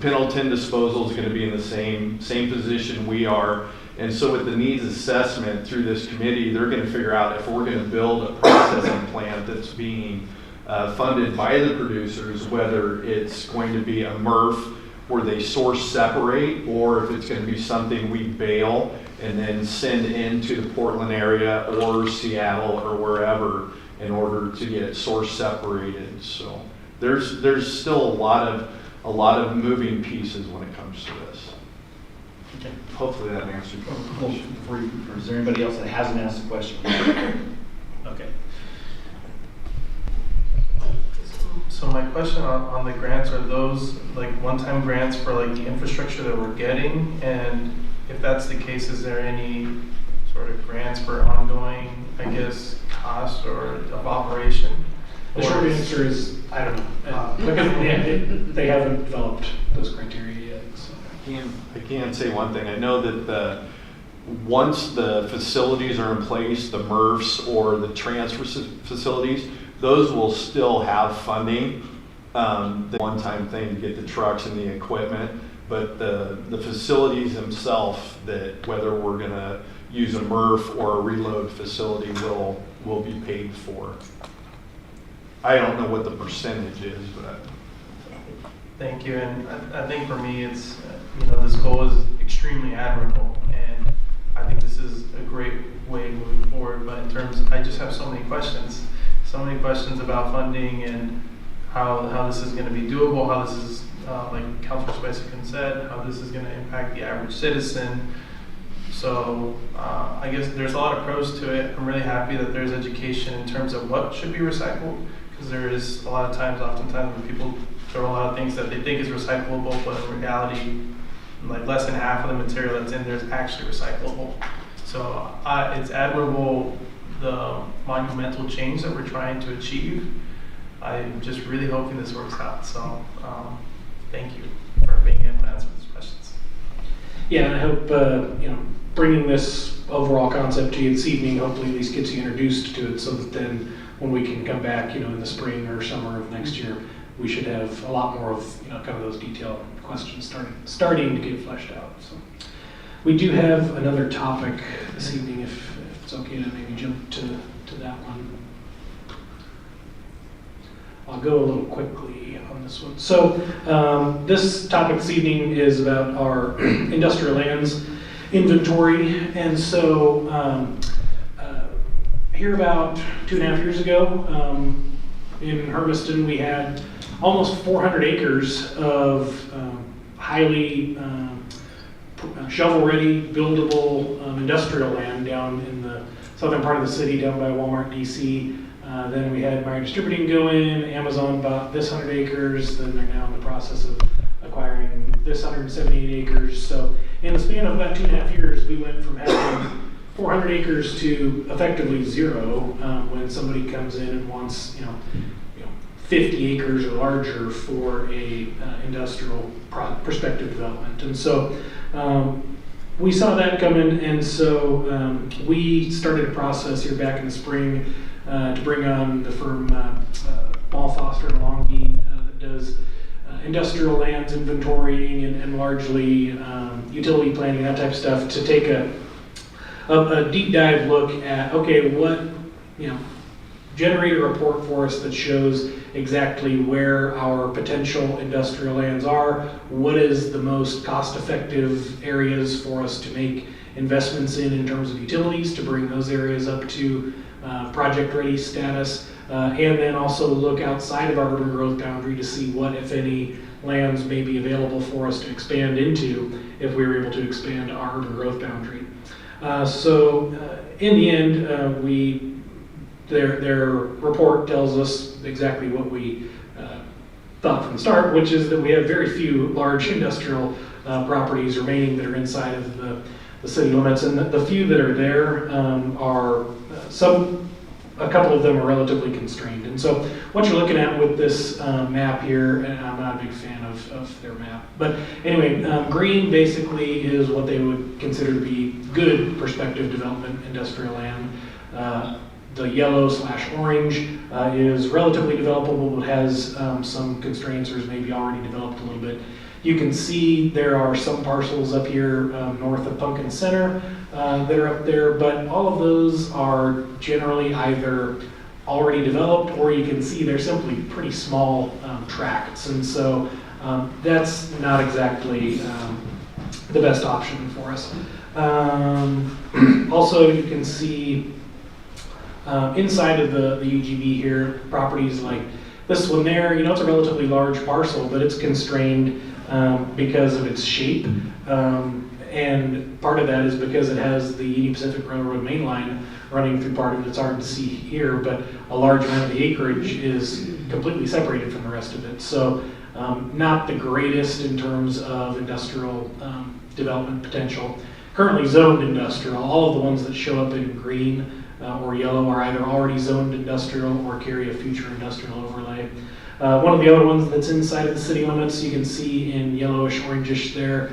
Pendleton Disposal is going to be in the same position we are. And so with the needs assessment through this committee, they're going to figure out if we're going to build a processing plant that's being funded by the producers, whether it's going to be a MRF where they source separate, or if it's going to be something we bale and then send into the Portland area or Seattle or wherever in order to get it source separated. So there's still a lot of moving pieces when it comes to this. Okay. Hopefully that answered your question. Or is there anybody else that hasn't asked a question? Okay. So my question on the grants, are those like one-time grants for like the infrastructure that we're getting? And if that's the case, is there any sort of grants for ongoing, I guess, cost or of operation? The short answer is, I don't know. They haven't developed those criteria yet. So. I can say one thing. I know that once the facilities are in place, the MRFs or the transfer facilities, those will still have funding. The one-time thing to get the trucks and the equipment, but the facilities themselves, that whether we're going to use a MRF or a reload facility will be paid for. I don't know what the percentage is, but. Thank you, and I think for me, it's this goal is extremely admirable, and I think this is a great way moving forward. But in terms, I just have so many questions about funding and how this is going to be doable, how this is like Councilor Spicer said, how this is going to impact the average citizen. So I guess there's a lot of pros to it. I'm really happy that there's education in terms of what should be recycled, because there is oftentimes when people throw a lot of things that they think is recyclable, but in reality, like less than half of the material that's in there is actually recyclable. So it's admirable, the monumental change that we're trying to achieve. I'm just really hoping this works out. So thank you for being able to answer these questions. Yeah, and I hope bringing this overall concept to you this evening hopefully at least gets you introduced to it, so that then when we can come back, in the spring or summer of next year, we should have a lot more of kind of those detailed questions starting to get fleshed out. So we do have another topic this evening, if it's okay to maybe jump to that one. I'll go a little quickly on this one. So this topic this evening is about our industrial lands inventory. And so here about 2.5 years ago in Hermiston, we had almost 400 acres of highly shovel-ready, buildable industrial land down in the southern part of the city, down by Walmart DC. Then we had Meyer Distributing go in, Amazon bought this 100 acres, then they're now in the process of acquiring this 178 acres. So in the span of about 2.5 years, we went from having 400 acres to effectively zero when somebody comes in and wants 50 acres or larger for a industrial prospective development. And so we saw that come in, and so we started a process here back in the spring to bring on the firm Ball, Foster & Longhi that does industrial lands inventorying and largely utility planning, that type of stuff, to take a a deep dive look at, okay, what, generate a report for us that shows exactly where our potential industrial lands are, what is the most cost-effective areas for us to make investments in terms of utilities to bring those areas up to project-ready status, and then also look outside of our urban growth boundary to see what, if any, lands may be available for us to expand into if we were able to expand our urban growth boundary. In the end, their report tells us exactly what we thought from the start, which is that we have very few large industrial properties remaining that are inside of the city limits, and the few that are there are a couple of them are relatively constrained. And so what you're looking at with this map here, and I'm not a big fan of their map, but anyway, green basically is what they would consider to be good prospective development industrial land. The yellow/orange is relatively developable, but has some constraints or is maybe already developed a little bit. You can see there are some parcels up here north of Pumpkin Center that are up there, but all of those are generally either already developed, or you can see they're simply pretty small tracts. And so that's not exactly the best option for us. Also, you can see inside of the UGB here, properties like this one there, it's a relatively large parcel, but it's constrained because of its shape. And part of that is because it has the Union Pacific Railroad main line running through part of it. It's hard to see here, but a large amount of the acreage is completely separated from the rest of it. So not the greatest in terms of industrial development potential. Currently zoned industrial, all of the ones that show up in green or yellow are either already zoned industrial or carry a future industrial overlay. One of the other ones that's inside of the city limits, you can see in yellowish, orangish there,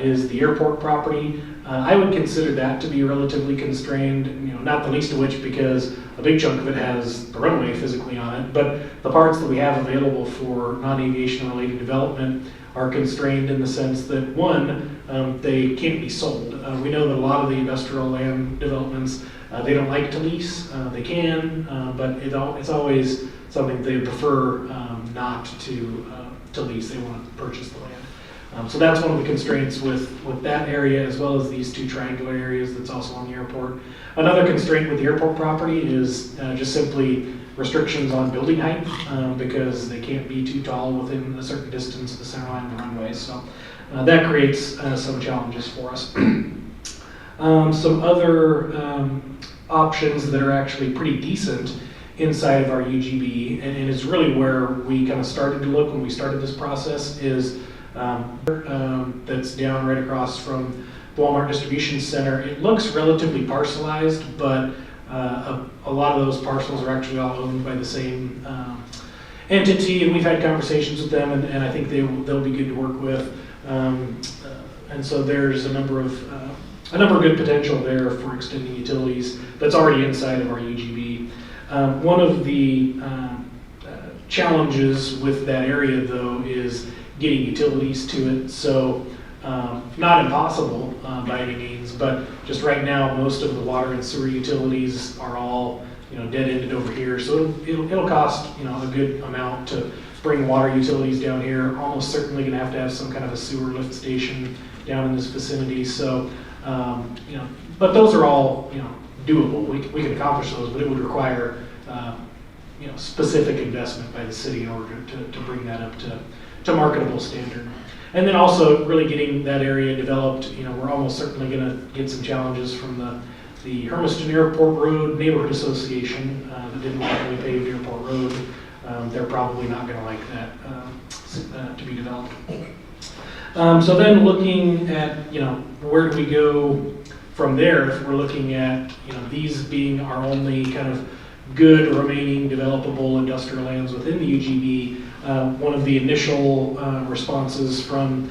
is the airport property. I would consider that to be relatively constrained, not the least of which because a big chunk of it has the runway physically on it, but the parts that we have available for non-aviation related development are constrained in the sense that, one, they can't be sold. We know that a lot of the industrial land developments, they don't like to lease. They can, but it's always something they prefer not to lease. They want to purchase the land. So that's one of the constraints with that area, as well as these two triangular areas that's also on the airport. Another constraint with the airport property is just simply restrictions on building height, because they can't be too tall within a certain distance of the center line of the runway. So that creates some challenges for us. Some other options that are actually pretty decent inside of our UGB, and is really where we kind of started to look when we started this process, is that's down right across from the Walmart Distribution Center. It looks relatively parcelized, but a lot of those parcels are actually all owned by the same entity, and we've had conversations with them, and I think they'll be good to work with. And so there's a number of good potential there for extending utilities that's already inside of our UGB. One of the challenges with that area, though, is getting utilities to it. So not impossible by any means, but just right now, most of the water and sewer utilities are all dead-ended over here. So it'll cost a good amount to bring water utilities down here. Almost certainly going to have some kind of a sewer lift station down in this vicinity. So but those are all doable. We can accomplish those, but it would require specific investment by the city in order to bring that up to marketable standard. And then also really getting that area developed. We're almost certainly going to get some challenges from the Hermiston Airport Road Neighborhood Association that didn't like when we paved Airport Road. They're probably not going to like that to be developed. So then looking at where do we go from there, if we're looking at these being our only kind of good remaining developable industrial lands within the UGB. One of the initial responses from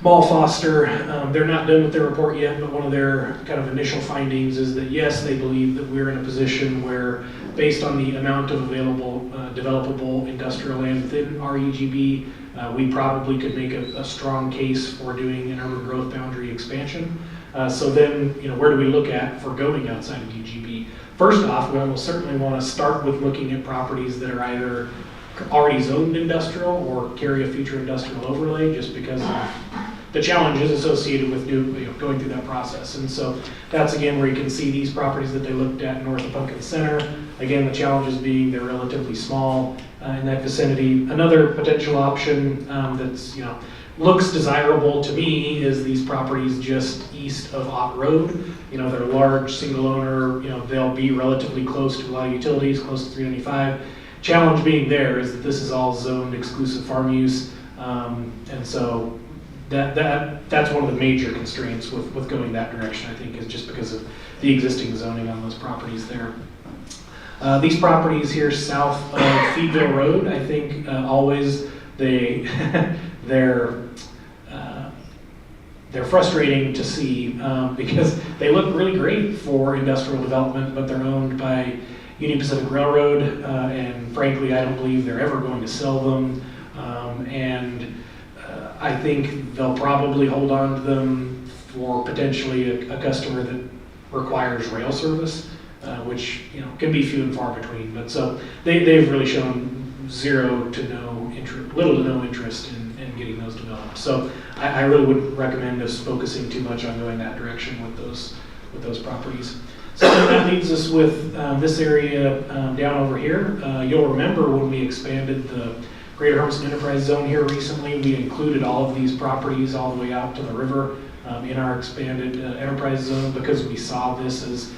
Mall Foster, they're not done with their report yet, but one of their kind of initial findings is that yes, they believe that we're in a position where, based on the amount of available developable industrial land within our UGB, we probably could make a strong case for doing an urban growth boundary expansion. So then, where do we look at for going outside of UGB? First off, we almost certainly want to start with looking at properties that are either already zoned industrial or carry a future industrial overlay, just because of the challenges associated with going through that process. And so that's again where you can see these properties that they looked at north of Pumpkin Center. Again, the challenges being they're relatively small in that vicinity. Another potential option that's looks desirable to me is these properties just east of Ott Road. They're large, single owner. They'll be relatively close to a lot of utilities, close to 395. Challenge being there is that this is all zoned exclusive farm use, and so that's one of the major constraints with going that direction, I think, is just because of the existing zoning on those properties there. These properties here south of Feedville Road, I think always they're frustrating to see because they look really great for industrial development, but they're owned by Union Pacific Railroad, and frankly, I don't believe they're ever going to sell them. I think they'll probably hold on to them for potentially a customer that requires rail service, which can be few and far between. But so they've really shown little to no interest in getting those developed. So I really wouldn't recommend us focusing too much on going that direction with those properties. So that leaves us with this area down over here. You'll remember when we expanded the Greater Hermiston Enterprise Zone here recently, we included all of these properties all the way out to the river in our expanded enterprise zone because we saw this as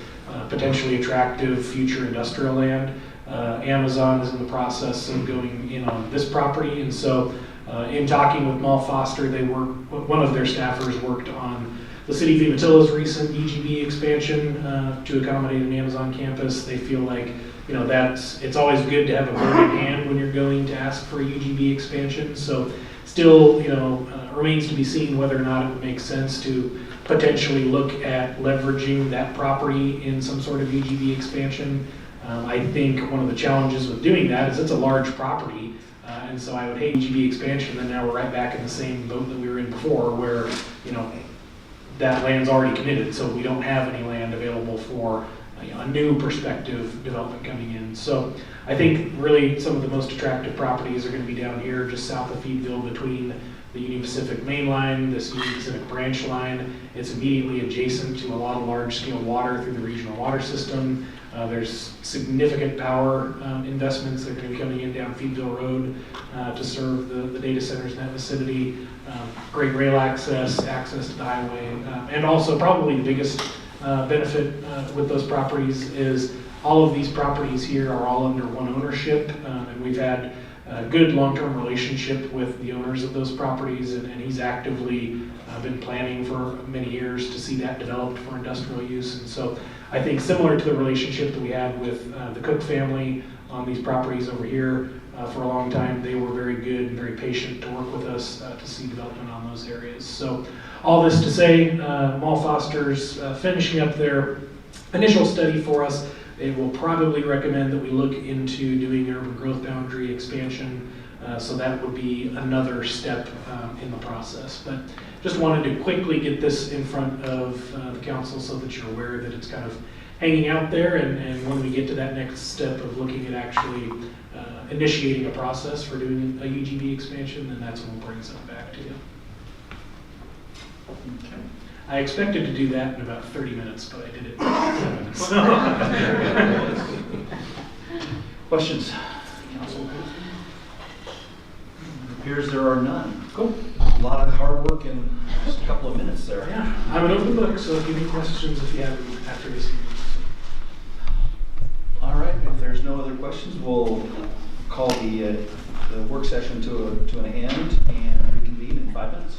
potentially attractive future industrial land. Amazon is in the process of going in on this property, and so in talking with Mal Foster, one of their staffers worked on the City of Umatillah's recent UGB expansion to accommodate an Amazon campus. They feel like it's always good to have a bird in hand when you're going to ask for a UGB expansion. So still, remains to be seen whether or not it would make sense to potentially look at leveraging that property in some sort of UGB expansion. I think one of the challenges with doing that is it's a large property, and so I would hate UGB expansion, and now we're right back in the same boat that we were in before, where that land's already committed, so we don't have any land available for a new prospective development coming in. So I think really some of the most attractive properties are going to be down here just south of Feedville between the Union Pacific main line, this Union Pacific branch line. It's immediately adjacent to a lot of large-scale water through the regional water system. There's significant power investments that are going to be coming in down Feedville Road to serve the data centers in that vicinity. Great rail access to the highway, and also probably the biggest benefit with those properties is all of these properties here are all under one ownership, and we've had a good long-term relationship with the owners of those properties, and he's actively been planning for many years to see that developed for industrial use. And so I think similar to the relationship that we had with the Cook family on these properties over here for a long time, they were very good and very patient to work with us to see development on those areas. So all this to say, Mal Foster's finishing up their initial study for us. They will probably recommend that we look into doing urban growth boundary expansion. So that would be another step in the process. But just wanted to quickly get this in front of the council so that you're aware that it's kind of hanging out there. And when we get to that next step of looking at actually initiating a process for doing a UGB expansion, then that's when we'll bring something back to you. Okay. I expected to do that in about 30 minutes, but I did it in 7 minutes. Questions? Council? It appears there are none. Cool. A lot of hard work in just a couple of minutes there. Yeah, I'm an open book, so give me questions if you have them after this meeting. All right, if there's no other questions, we'll call the work session to an end and reconvene in 5 minutes.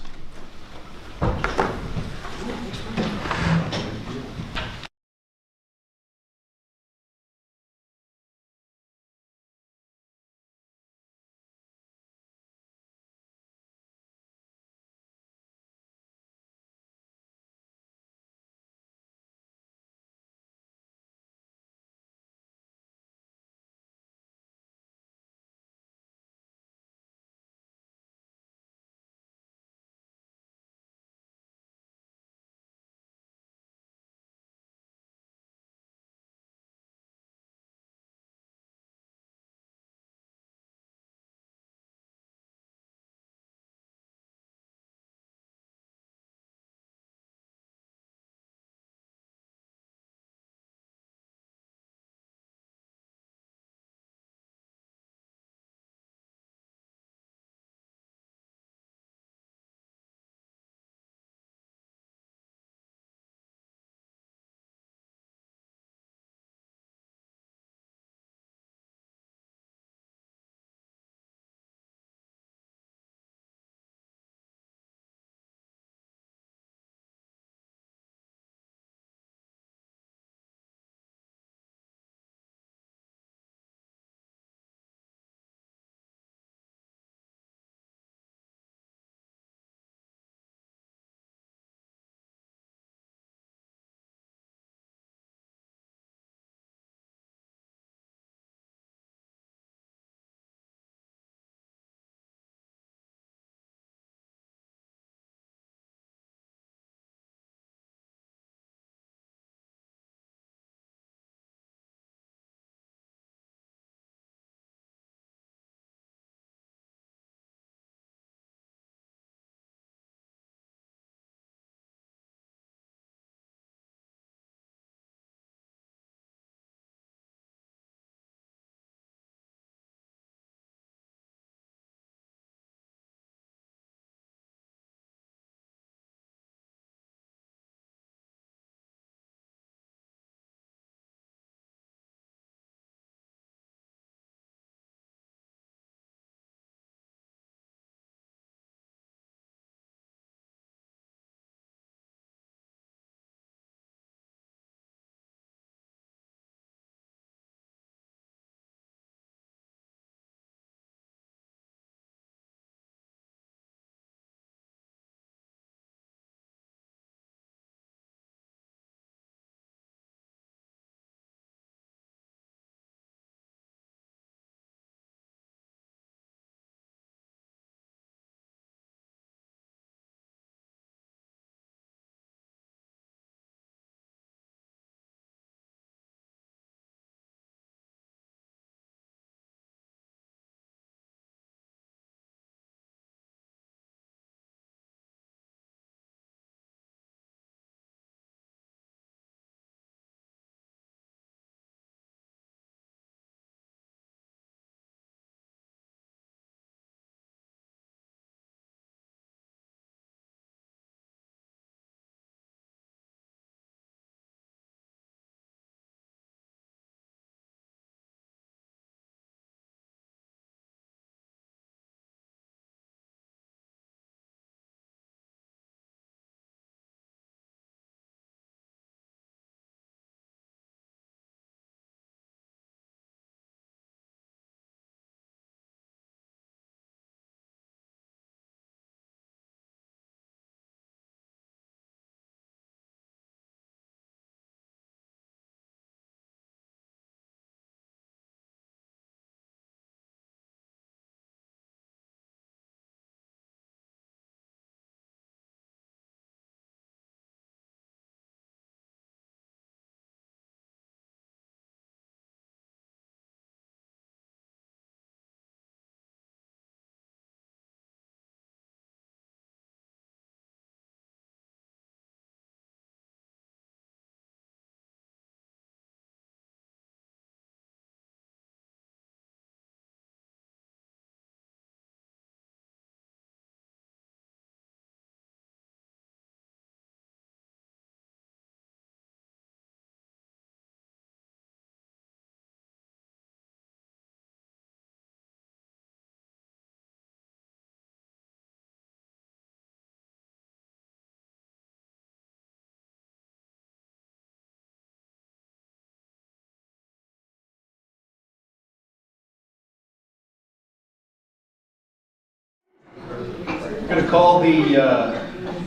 going to call the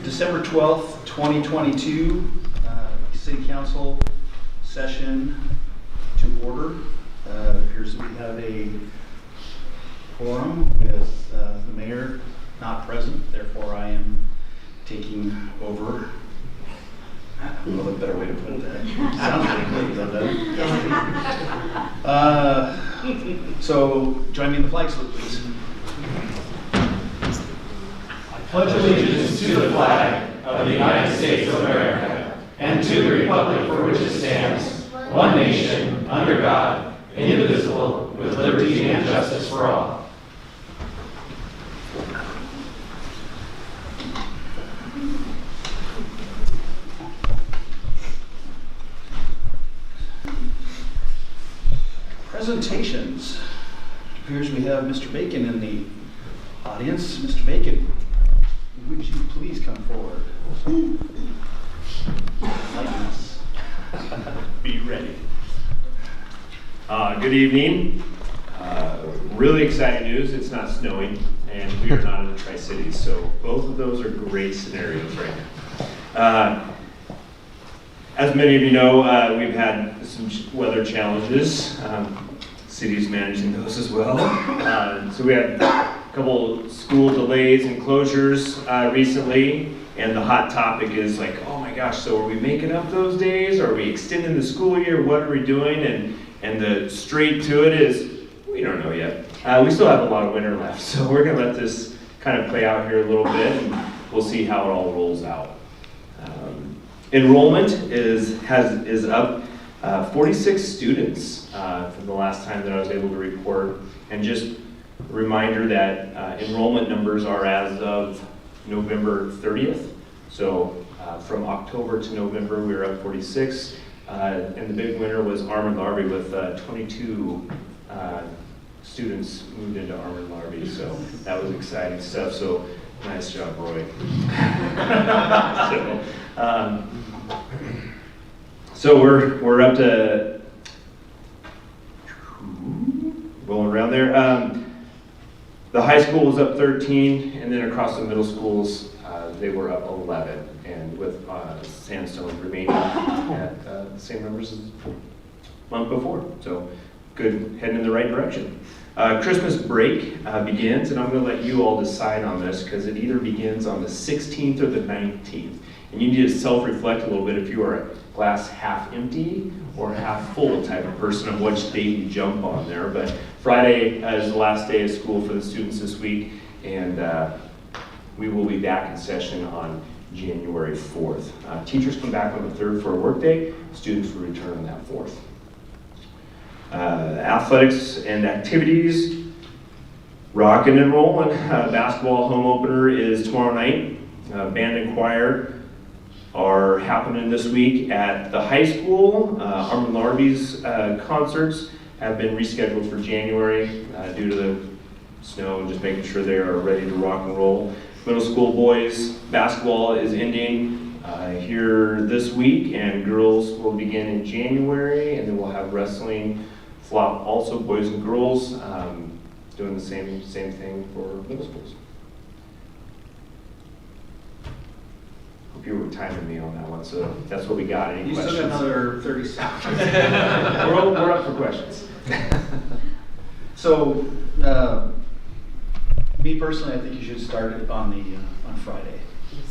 December 12th, 2022 City Council session to order. It appears that we have a quorum with the mayor not present, therefore I am taking over. I don't know a better way to put that. Sounds really good, doesn't it? So join me in the flag salute, please. I pledge allegiance to the flag of the United States of America and to the republic for which it stands, one nation, under God, indivisible, with liberty and justice for all. Presentations. It appears we have Mr. Bacon in the audience. Mr. Bacon, would you please come forward? Enlighten us. Be ready. Good evening. Really exciting news. It's not snowing, and we are not in the Tri-Cities, so both of those are great scenarios right now. As many of you know, we've had some weather challenges. City's managing those as well. So we had a couple school delays and closures recently, and the hot topic is like, oh my gosh, so are we making up those days? Are we extending the school year? What are we doing? And the straight to it is, we don't know yet. We still have a lot of winter left, so we're gonna let this kind of play out here a little bit, and we'll see how it all rolls out. Enrollment is up 46 students from the last time that I was able to report. And just a reminder that enrollment numbers are as of November 30th. So from October to November, we were up 46. And the big winner was Armand Larby with 22 students moved into Armand Larby. So that was exciting stuff. So nice job, Roy. So we're up to rolling around there. The high school was up 13, and then across the middle schools they were up 11, and with Sandstone remaining at the same numbers as the month before. So good, heading in the right direction. Christmas break begins, and I'm going to let you all decide on this because it either begins on the 16th or the 19th. And you need to self-reflect a little bit if you are a glass half empty or half full type of person of which date you jump on there. But Friday is the last day of school for the students this week, and we will be back in session on January 4th. Teachers come back on the 3rd for a work day. Students will return on that 4th. Athletics and activities, rockin' and rollin'. Basketball home opener is tomorrow night. Band and choir are happening this week at the high school. Armand Larby's concerts have been rescheduled for January due to the snow and just making sure they are ready to rock and roll. Middle school boys basketball is ending here this week, and girls will begin in January, and then we'll have wrestling flop also, boys and girls, doing the same thing for middle schools. You were timing me on that one, so that's what we got. Any questions? Still got another 30 seconds. we're up for questions. So, me personally, I think you should start it on Friday.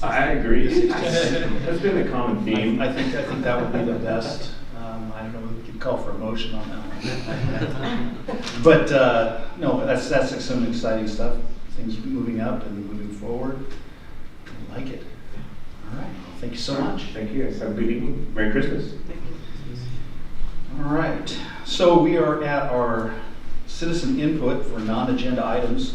I agree. That's been a common theme. I think that would be the best. I don't know, we could call for a motion on that one. But no, that's some exciting stuff. Things moving up and moving forward. I like it. All right. Thank you so much. Thank you. Have a good evening. Merry Christmas. Thank you. All right. So we are at our citizen input for non-agenda items.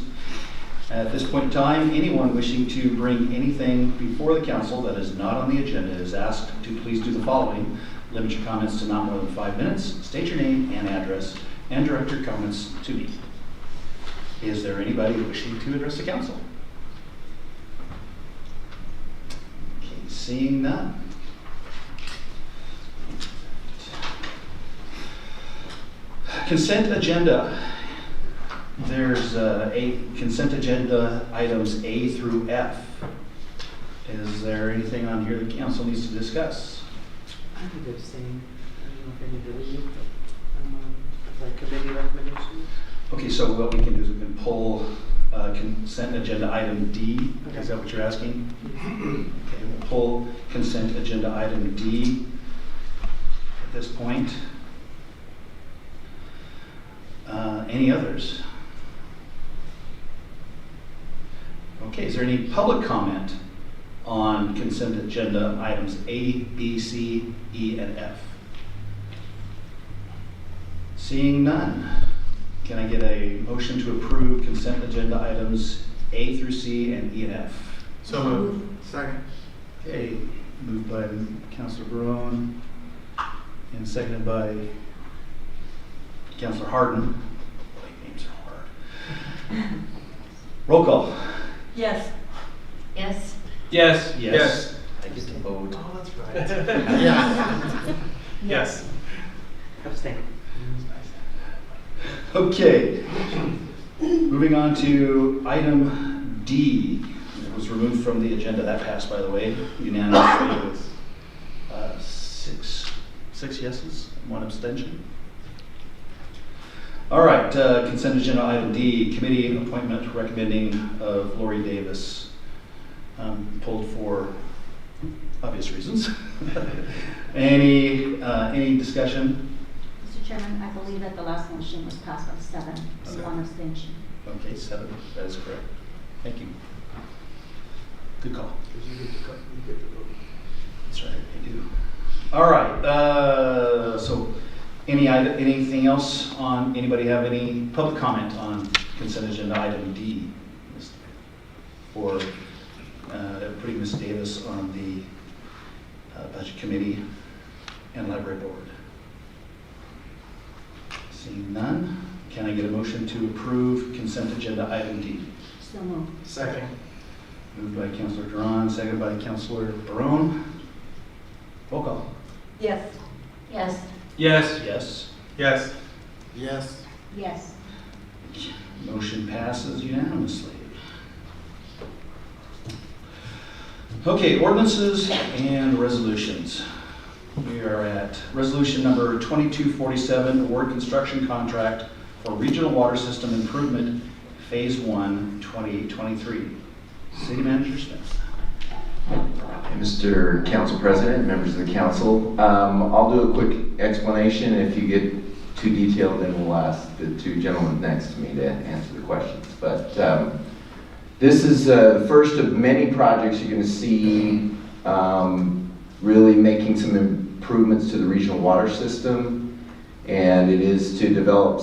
At this point in time, anyone wishing to bring anything before the council that is not on the agenda is asked to please do the following. Limit your comments to not more than 5 minutes. State your name and address and direct your comments to me. Is there anybody wishing to address the council? Okay, seeing none. Consent agenda. there's a consent agenda items A through F. Is there anything on here the council needs to discuss? I think they're the same. I don't know if I need to read it, but like committee recommendations. Okay, so what we can do is we can pull consent agenda item D. Okay. Is that what you're asking? Okay, we'll pull consent agenda item D at this point. Any others? Okay, is there any public comment on consent agenda items A, B, C, E, and F? Seeing none, can I get a motion to approve consent agenda items A through C and E and F? So moved. Second. Okay, moved by Councilor Barone and seconded by Councilor Harden. Boy, names are hard. Roll call. Yes. Yes. Yes. Yes. I get to vote. Oh, that's right. Yes. Yes. Abstain. Okay. Moving on to item D. It was removed from the agenda. That passed, by the way, unanimously with six yeses, one abstention. All right, consent agenda item D, committee appointment recommending of Lori Davis, pulled for obvious reasons. Any discussion? Mr. Chairman, I believe that the last motion was passed by 7, so Okay. 1 abstention. Okay, 7, that is correct. Thank you. Good call. That's right, I do. All right, so anything else on, anybody have any public comment on consent agenda item D? For putting Ms. Davis on the budget committee and library board? Seeing none, can I get a motion to approve consent agenda item D? So moved. Second. Moved by Councilor Duran, seconded by Councilor Barone. Roll call. Yes. Yes. Yes. Yes. Yes. Yes. Yes. Motion passes unanimously. Okay, ordinances and resolutions. We are at resolution number 2247, award construction contract for regional water system improvement, phase 1, 2023. City Manager Smith. Mr. Council President, members of the council, I'll do a quick explanation. If you get too detailed, then we'll ask the two gentlemen next to me to answer the questions. But this is the first of many projects you're going to see really making some improvements to the regional water system, and it is to develop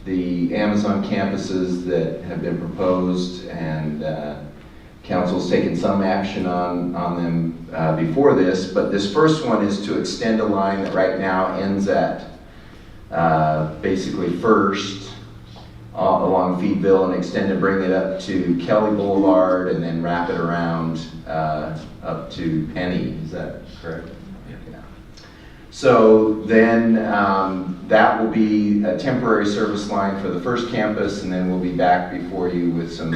the Amazon campuses that have been proposed, and council's taken some action on them before this, but this first one is to extend a line that right now ends at basically First along Feedville and extend and bring it up to Kelly Boulevard and then wrap it around up to Penny. Is that correct? Yeah. So then that will be a temporary service line for the first campus, and then we'll be back before you with some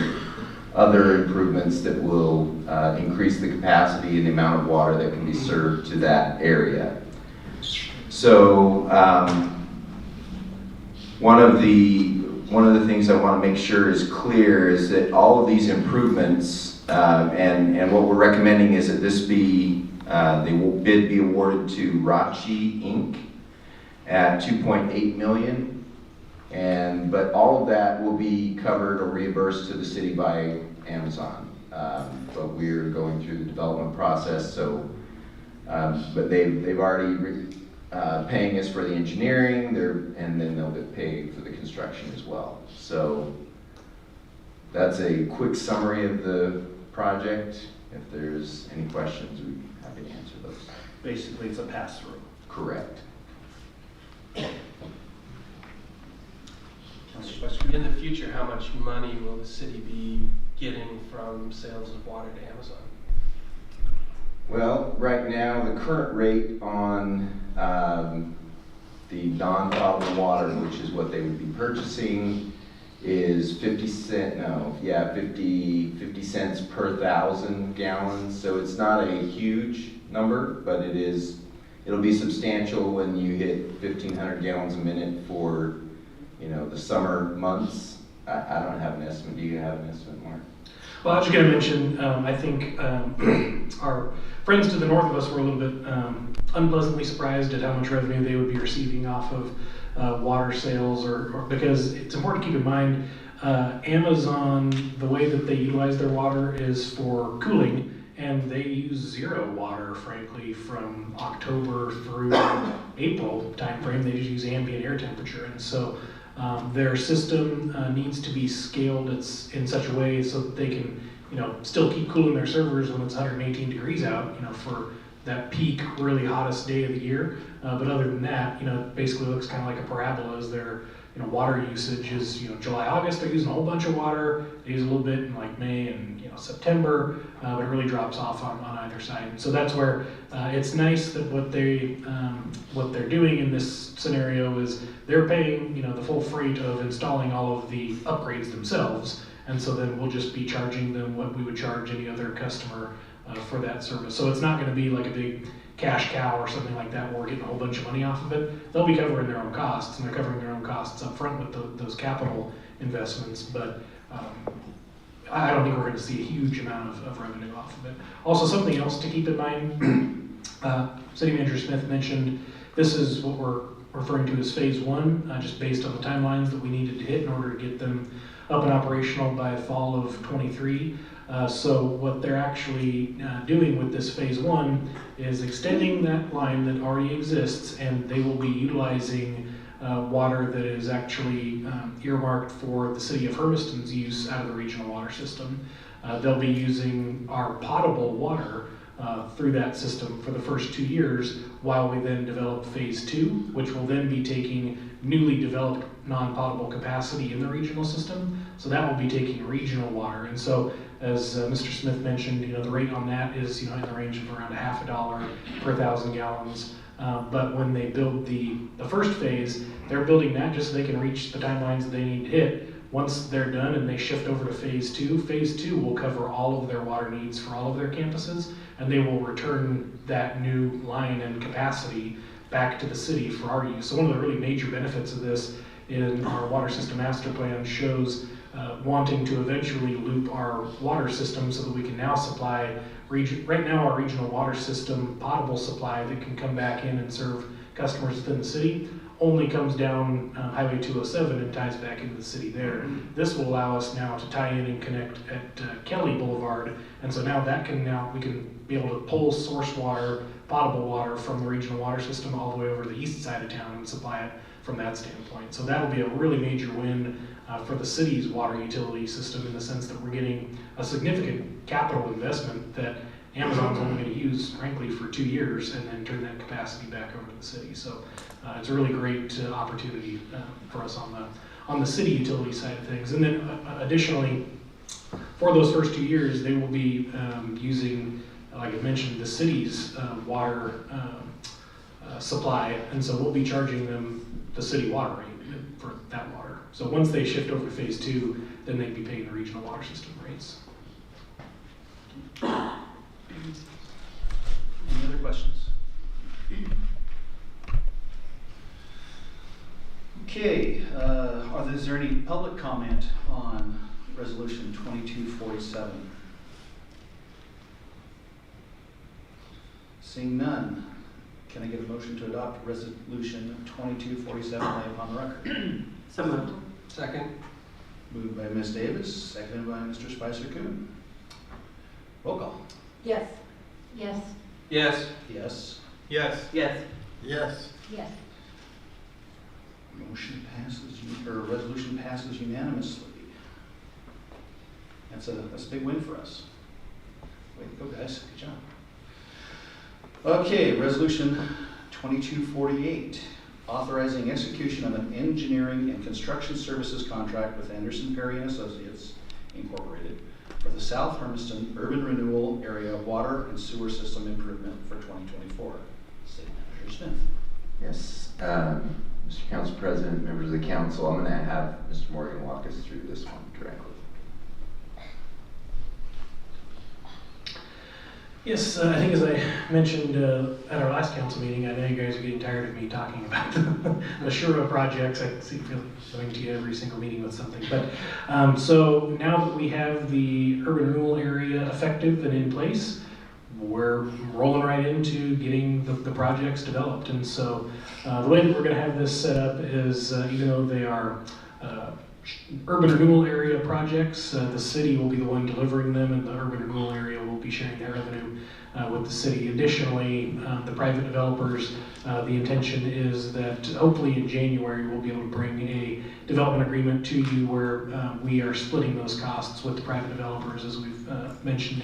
other improvements that will increase the capacity and the amount of water that can be served to that area. So one of the things I want to make sure is clear is that all of these improvements, and what we're recommending is that this be, the bid be awarded to Rachi Inc. at $2.8 million. But all of that will be covered or reimbursed to the city by Amazon. But we're going through the development process, so, but they've already paying us for the engineering, and then they'll get paid for the construction as well. So that's a quick summary of the project. If there's any questions, we'd be happy to answer those. Basically, it's a pass-through. Correct. In the future, how much money will the city be getting from sales of water to Amazon? Well, right now, the current rate on the non-potable water, which is what they would be purchasing, is 50 cents per 1,000 gallons. So it's not a huge number, but it'll be substantial when you hit 1,500 gallons a minute for, the summer months. I don't have an estimate. Do you have an estimate, Mark? Well, I was going to mention, I think our friends to the north of us were a little bit unpleasantly surprised at how much revenue they would be receiving off of water sales, or because it's important to keep in mind, Amazon, the way that they utilize their water is for cooling, and they use zero water, frankly, from October through April timeframe. They just use ambient air temperature, and so their system needs to be scaled in such a way so that they can, still keep cooling their servers when it's 118 degrees out, for that peak, really hottest day of the year. But other than that, it basically looks kind of like a parabola as their, water usage is, July, August, they're using a whole bunch of water. They use a little bit in like May and, September, but it really drops off on either side. And so that's where it's nice that what they're doing in this scenario is they're paying, the full freight of installing all of the upgrades themselves. And so then we'll just be charging them what we would charge any other customer for that service. So it's not going to be like a big cash cow or something like that where we're getting a whole bunch of money off of it. They'll be covering their own costs, and they're covering their own costs up front with those capital investments. But I don't think we're going to see a huge amount of revenue off of it. Also, something else to keep in mind, City Manager Smith mentioned this is what we're referring to as phase one, just based on the timelines that we needed to hit in order to get them up and operational by fall of 23. So what they're actually doing with this phase one is extending that line that already exists, and they will be utilizing water that is actually earmarked for the city of Hermiston's use out of the regional water system. They'll be using our potable water through that system for the first 2 years, while we then develop phase two, which will then be taking newly developed non-potable capacity in the regional system. So that will be taking regional water. And so, as Mr. Smith mentioned, the rate on that is in the range of around $0.50 per 1,000 gallons. But when they build the first phase, they're building that just so they can reach the timelines that they need to hit. Once they're done and they shift over to phase two will cover all of their water needs for all of their campuses, and they will return that new line and capacity back to the city for our use. So one of the really major benefits of this in our water system master plan shows wanting to eventually loop our water system so that we can now supply right now our regional water system potable supply that can come back in and serve customers within the city only comes down Highway 207 and ties back into the city there. This will allow us now to tie in and connect at Kelly Boulevard, and so now we can be able to pull source water, potable water from the regional water system all the way over to the east side of town and supply it from that standpoint. So that'll be a really major win for the city's water utility system, in the sense that we're getting a significant capital investment that Amazon's only going to use, frankly, for 2 years, and then turn that capacity back over to the city. So it's a really great opportunity for us on the city utility side of things. And then additionally, for those first 2 years, they will be using, like I mentioned, the city's water supply, and so we'll be charging them the city water rate for that water. So once they shift over to phase two, then they'd be paying the regional water system rates. Any other questions? Okay, is there any public comment on Resolution 2247? Seeing none, can I get a motion to adopt Resolution 2247 laid upon the record? So moved. Second. Moved by Ms. Davis, seconded by Mr. Spicer-Coon. Roll call. Yes. Yes. Yes. Yes. Yes. Yes. Yes. Yes. Motion passes, resolution passes unanimously. That's a big win for us. Way to go, guys. Good job. Okay, Resolution 2248, authorizing execution of an engineering and construction services contract with Anderson Perry and Associates, Incorporated, for the South Hermiston Urban Renewal Area Water and Sewer System Improvement for 2024. City Manager Smith. Yes. Mr. Council President, members of the council, I'm going to have Mr. Morgan walk us through this one directly. Yes, I think as I mentioned at our last council meeting, I know you guys are getting tired of me talking about the Shura projects. I feel like going to you every single meeting with something. But so now that we have the urban renewal area effective and in place, we're rolling right into getting the projects developed. And so the way that we're going to have this set up is even though they are urban renewal area projects, the city will be the one delivering them, and the urban renewal area will be sharing their revenue with the city. Additionally, the private developers, the intention is that hopefully in January we'll be able to bring a development agreement to you where we are splitting those costs with the private developers, as we've mentioned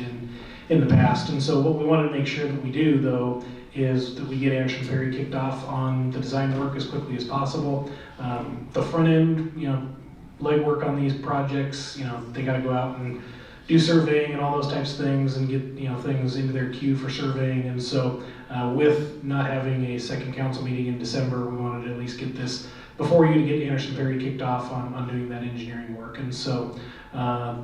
in the past. And so what we wanted to make sure that we do, though, is that we get Anderson Perry kicked off on the design work as quickly as possible. The front end, legwork on these projects, they got to go out and do surveying and all those types of things and get things into their queue for surveying. And so with not having a second council meeting in December, we wanted to at least get this before you to get Anderson Perry kicked off on doing that engineering work. And so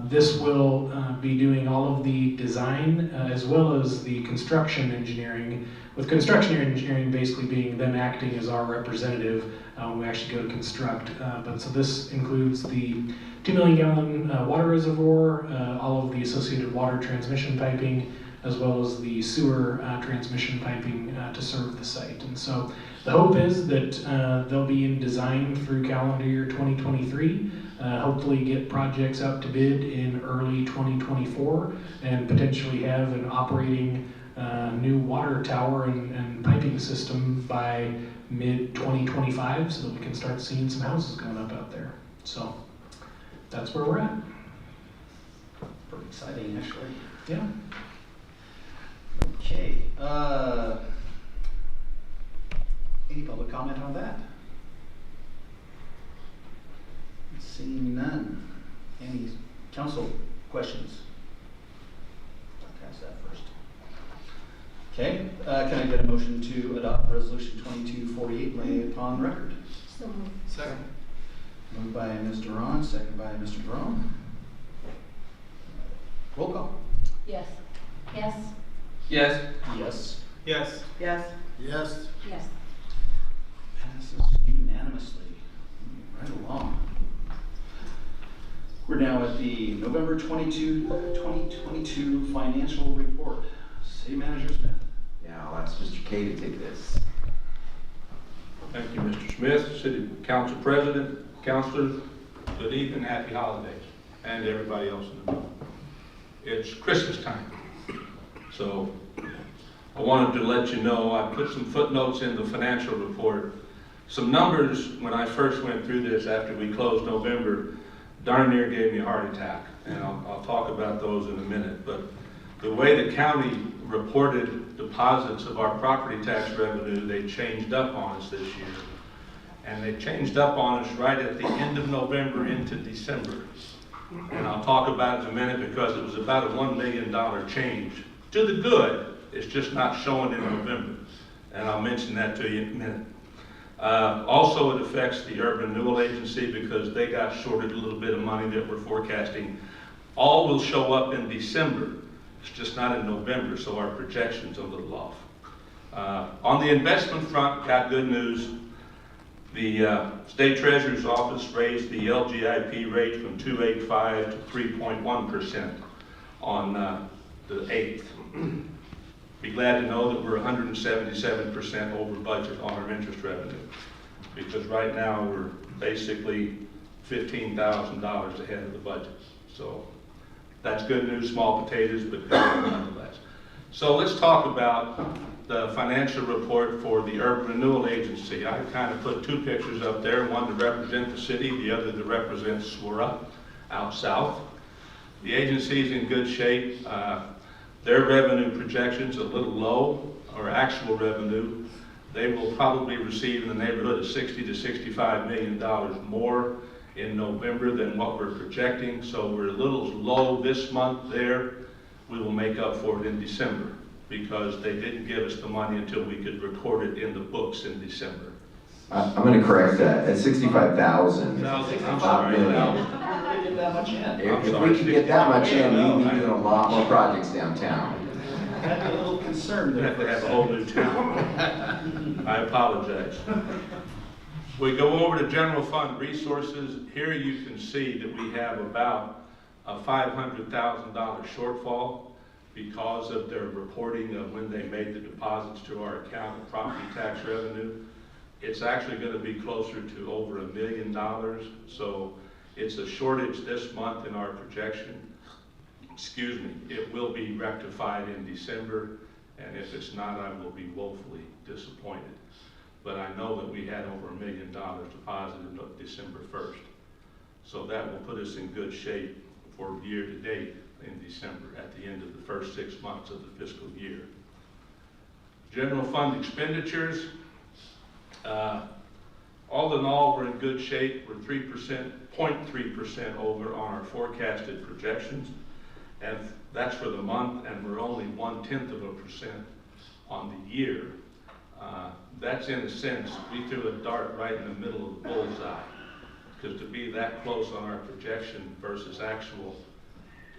this will be doing all of the design as well as the construction engineering, with construction engineering basically being them acting as our representative when we actually go to construct. But so this includes the 2 million gallon water reservoir, all of the associated water transmission piping, as well as the sewer transmission piping to serve the site. And so the hope is that they'll be in design through calendar year 2023, hopefully get projects out to bid in early 2024, and potentially have an operating new water tower and piping system by mid-2025 so that we can start seeing some houses going up out there. So that's where we're at. Pretty exciting, actually. Yeah. Okay. Any public comment on that? Seeing none. Any council questions? I'll pass that first. Okay. Can I get a motion to adopt resolution 2248 laid upon record? So moved. Second. Moved by Ms. Duran, second by Mr. Jerome. Roll call. Yes. Yes. Yes. Yes. Yes. Yes. Yes. Yes. Passes unanimously. Right along. We're now at the November 2022 financial report. City Manager Smith. Now I'll ask Mr. Kay to take this. Thank you, Mr. Smith, City Council President, Councilors. Good evening, happy holidays, and everybody else in the room. It's Christmas time, so I wanted to let you know I put some footnotes in the financial report. Some numbers when I first went through this after we closed November darn near gave me a heart attack, and I'll talk about those in a minute. But the way the county reported deposits of our property tax revenue, they changed up on us this year. And they changed up on us right at the end of November into December. And I'll talk about it in a minute because it was about a $1 million change. To the good, it's just not showing in November. And I'll mention that to you in a minute. Also, it affects the Urban Renewal Agency because they got shorted a little bit of money that we're forecasting. All will show up in December. It's just not in November, so our projection's a little off. On the investment front, got good news. The State Treasurer's Office raised the LGIP rate from 2.85 to 3.1% on the 8th. Be glad to know that we're 177% over budget on our interest revenue, because right now we're basically $15,000 ahead of the budget. So that's good news, small potatoes, but good news nonetheless. So let's talk about the financial report for the Urban Renewal Agency. I kind of put two pictures up there, one to represent the city, the other to represent SWRA out south. The agency's in good shape. Their revenue projection's a little low, or actual revenue. They will probably receive in the neighborhood of $60 to $65 million more in November than what we're projecting. So we're a little low this month there. We will make up for it in December, because they didn't give us the money until we could record it in the books in December. I'm gonna correct that, at 65,000, not million. Get that much in. If we can get that much in, we'd be doing a lot more projects downtown. I'd be a little concerned We there. have to have a whole new town. I apologize. We go over to general fund resources. Here you can see that we have about a $500,000 shortfall because of their reporting of when they made the deposits to our account of property tax revenue. It's actually going to be closer to over $1 million. So it's a shortage this month in our projection. Excuse me, it will be rectified in December, and if it's not, I will be woefully disappointed. But I know that we had over $1 million deposited on December 1st. So that will put us in good shape for year to date in December at the end of the first 6 months of the fiscal year. General fund expenditures, all in all, we're in good shape. We're 0.3% over on our forecasted projections. And that's for the month, and we're only 0.1% on the year. That's in a sense, we threw a dart right in the middle of the bullseye. Because to be that close on our projection versus actual,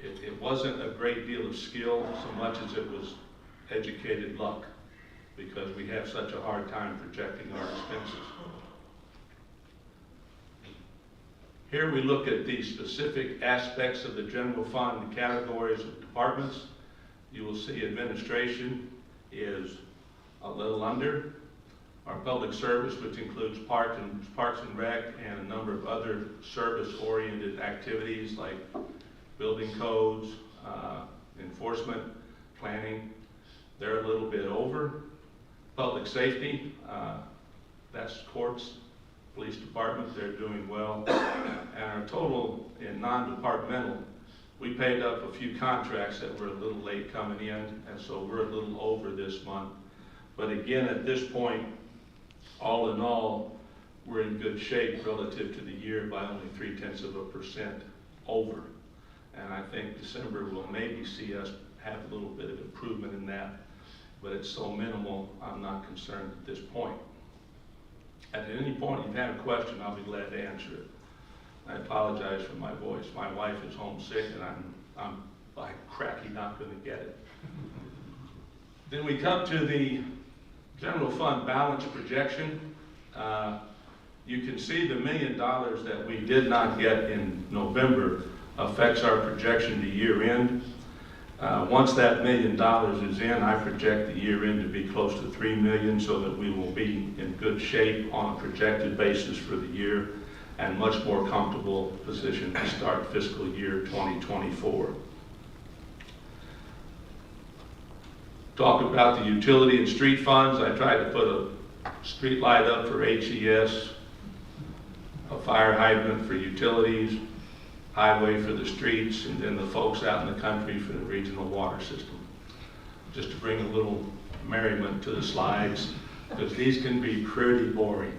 it wasn't a great deal of skill so much as it was educated luck, because we have such a hard time projecting our expenses. Here we look at the specific aspects of the general fund categories of departments. You will see administration is a little under. Our public service, which includes Parks and Rec and a number of other service-oriented activities like building codes, enforcement, planning, they're a little bit over. Public safety, that's courts, police department, they're doing well. And our total in non-departmental, we paid up a few contracts that were a little late coming in, and so we're a little over this month. But again, at this point, all in all, we're in good shape relative to the year by only 0.3% over. And I think December will maybe see us have a little bit of improvement in that, but it's so minimal, I'm not concerned at this point. At any point you've had a question, I'll be glad to answer it. I apologize for my voice. My wife is homesick, and I'm like cracky not going to get it. Then we come to the general fund balance projection. You can see the $1 million that we did not get in November affects our projection to year end. Once that $1 million is in, I project the year end to be close to $3 million, so that we will be in good shape on a projected basis for the year and much more comfortable position to start fiscal year 2024. Talk about the utility and street funds. I tried to put a street light up for HES, a fire hydrant for utilities, highway for the streets, and then the folks out in the country for the regional water system. Just to bring a little merriment to the slides, because these can be pretty boring.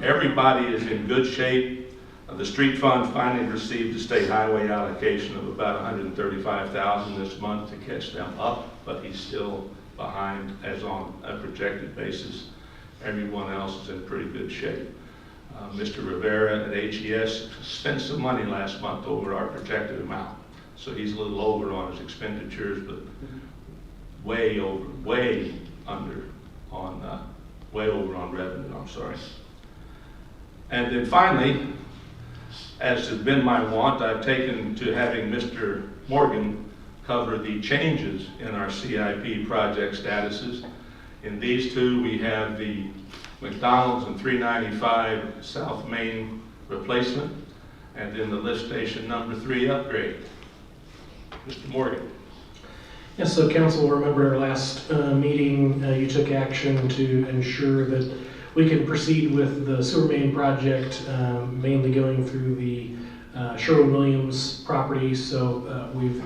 Everybody is in good shape. The street fund finally received a state highway allocation of about $135,000 this month to catch them up, but he's still behind as on a projected basis. Everyone else is in pretty good shape. Mr. Rivera at HES spent some money last month over our projected amount. So he's a little over on his expenditures, but way over on revenue, I'm sorry. And then finally, as has been my want, I've taken to having Mr. Morgan cover the changes in our CIP project statuses. In these two, we have the McDonald's and 395 South Main replacement, and then the lift station number 3 upgrade. Mr. Morgan. Yes, so council, remember our last meeting, you took action to ensure that we can proceed with the sewer main project, mainly going through the Sherwin-Williams property. So we've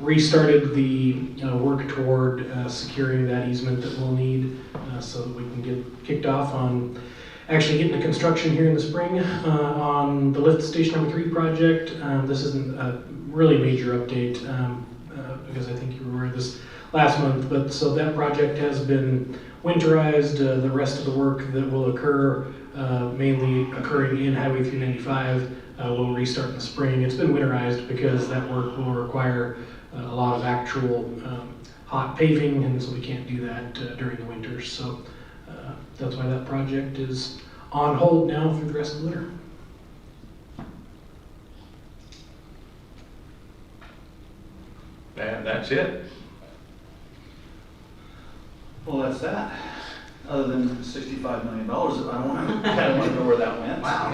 restarted the work toward securing that easement that we'll need so that we can get kicked off on actually getting the construction here in the spring on the lift station number 3 project. This isn't a really major update because I think you were aware this last month, but so that project has been winterized. The rest of the work that will occur, mainly occurring in Highway 395, will restart in the spring. It's been winterized because that work will require a lot of actual hot paving, and so we can't do that during the winter. So that's why that project is on hold now through the rest of the winter. And that's it. Well, that's that. Other than $65 million, I kind of want to know where that went. Wow.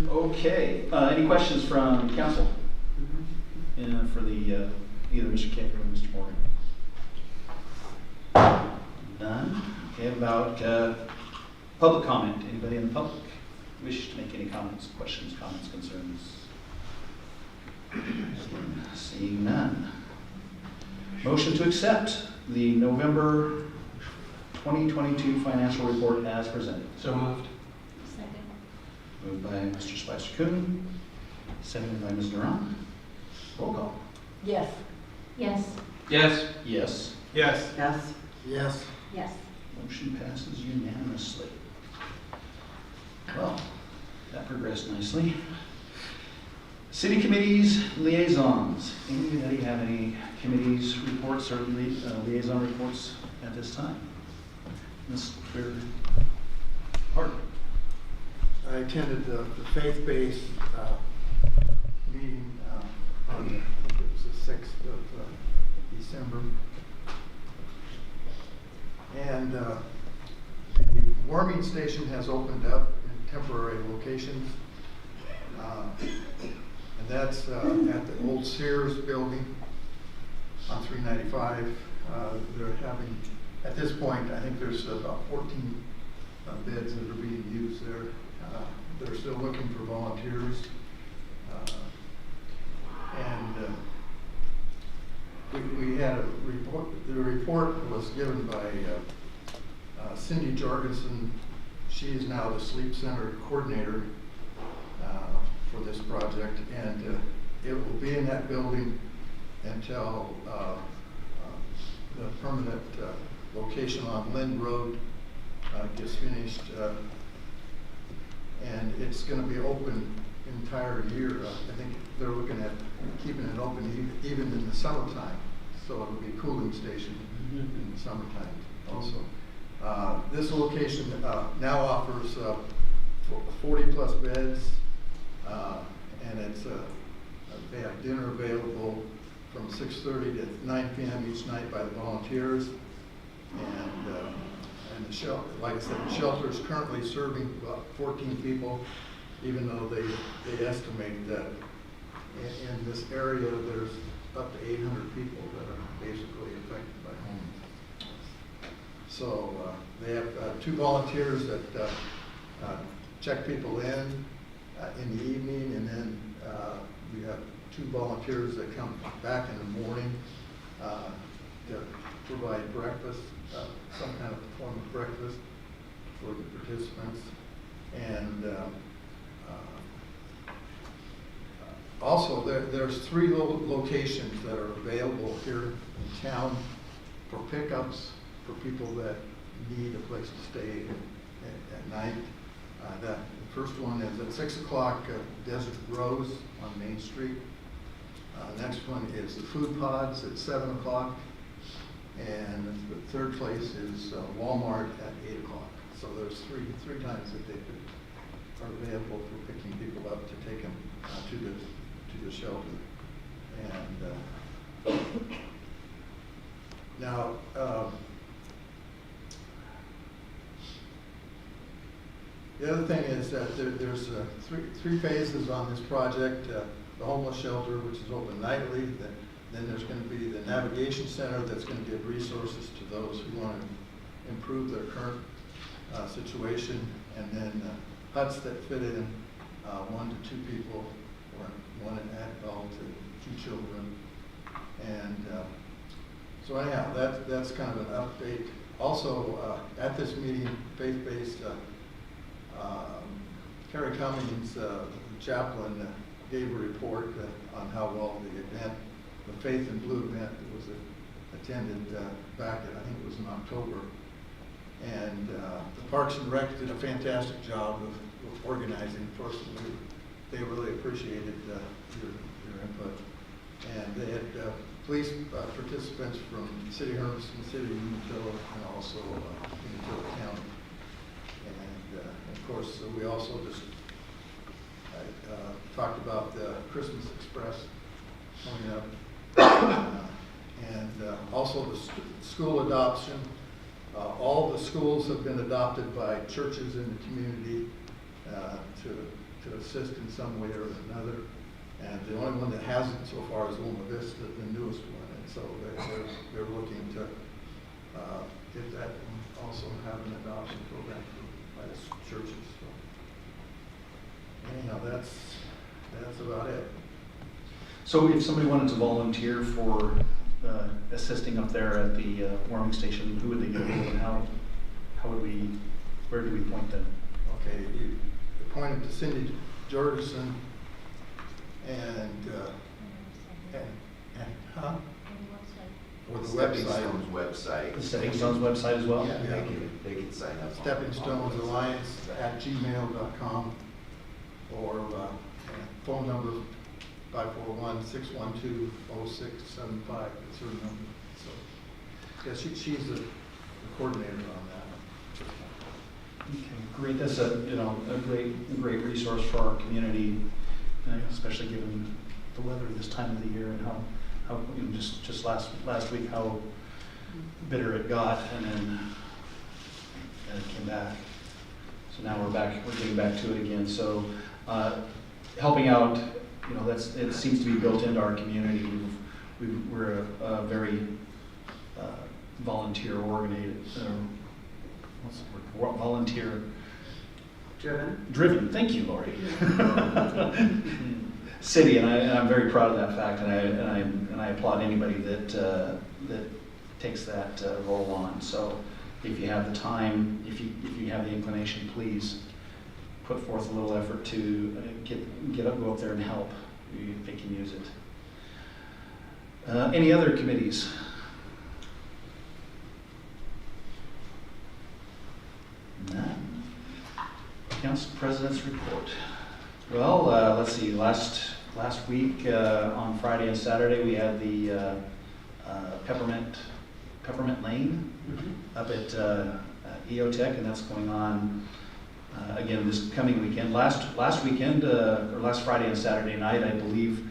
Okay, any questions from council? For the, either Mr. Kemp or Mr. Morgan? None? Okay, about public comment. Anybody in the public wish to make any comments, questions, comments, concerns? Seeing none. Motion to accept the November 2022 financial report as presented. So moved. Second. Moved by Mr. Spicer-Coon, seconded by Ms. Duran. Roll call. Yes. Yes. Yes. Yes. Yes. Yes. Yes. Yes. Motion passes unanimously. Well, that progressed nicely. City committees, liaisons. Anybody have any committees reports or liaison reports at this time? Mr. Hart. I attended the faith-based meeting on, I think it was the 6th of December. And the warming station has opened up in temporary locations. And that's at the old Sears building on 395. They're having, at this point, I think there's about 14 beds that are being used there. They're still looking for volunteers. We had a report. The report was given by Cindy Jorgensen. She is now the sleep center coordinator for this project, and it will be in that building until the permanent location on Lynn Road gets finished, and it's going to be open the entire year. I think they're looking at keeping it open even in the summertime, so it'll be a cooling station in the summertime also. This location now offers 40 plus beds, and it's they have dinner available from 6:30 to 9 p.m. each night by the volunteers, and the shelter, like I said, the shelter is currently serving about 14 people, even though they estimate that in this area there's up to 800 people that are basically affected by homelessness. So they have 2 volunteers that check people in the evening, and then we have 2 volunteers that come back in the morning to provide breakfast, some kind of form of breakfast for the participants. And also there's 3 locations that are available here in town for pickups for people that need a place to stay at night. The first one is at 6 o'clock, Desert Rose on Main Street. Next one is the Food Pods at 7 o'clock. And the third place is Walmart at 8 o'clock. So there's three times that they are available for picking people up to take them to the shelter. And now, the other thing is that there's three phases on this project. The homeless shelter, which is open nightly. Then there's going to be the navigation center that's going to give resources to those who want to improve their current situation. And then huts that fit in 1 to 2 people, or 1 adult and 2 children. And so anyhow, that's kind of an update. Also, at this meeting, faith-based, Carrie Cummings, the chaplain, gave a report on how well the event, the Faith in Blue event that was attended back in, I think it was in October. And the Parks and Rec did a fantastic job of organizing. First, they really appreciated your input. And they had police participants from City of Hermiston, City of Umatilla, and also Umatilla County. And of course, we also just talked about the Christmas Express coming up. And also the school adoption. All the schools have been adopted by churches in the community to assist in some way or another. And the only one that hasn't so far is Loma Vista, the newest one. And so they're looking to get that and also have an adoption program by the churches. So anyhow, that's about it. So if somebody wanted to volunteer for assisting up there at the warming station, who would they go to, and where do we point them? Okay, you point them to Cindy Jorgensen and or the Stepping website. Stone's website. The Stepping Stones website as well? Yeah, they can sign up. Stepping Stones Alliance at gmail.com or phone number 541-612-0675. It's her number. So, yeah, she's the coordinator on that. Okay, great. That's a great resource for our community, especially given the weather this time of the year and how just last week how bitter it got, and then it came back. So now we're getting back to it again. So helping out, it seems to be built into our community. We're a very volunteer oriented. What's the word? Volunteer driven. Thank you, Lori. City, and I'm very proud of that fact, and I applaud anybody that takes that role on. So, if you have the time, if you have the inclination, please put forth a little effort to go up there and help if they can use it. Any other committees? None. Council President's report. Well, let's see. Last week on Friday and Saturday we had the Peppermint Lane up at EOTech, and that's going on again this coming weekend. Last weekend or last Friday and Saturday night, I believe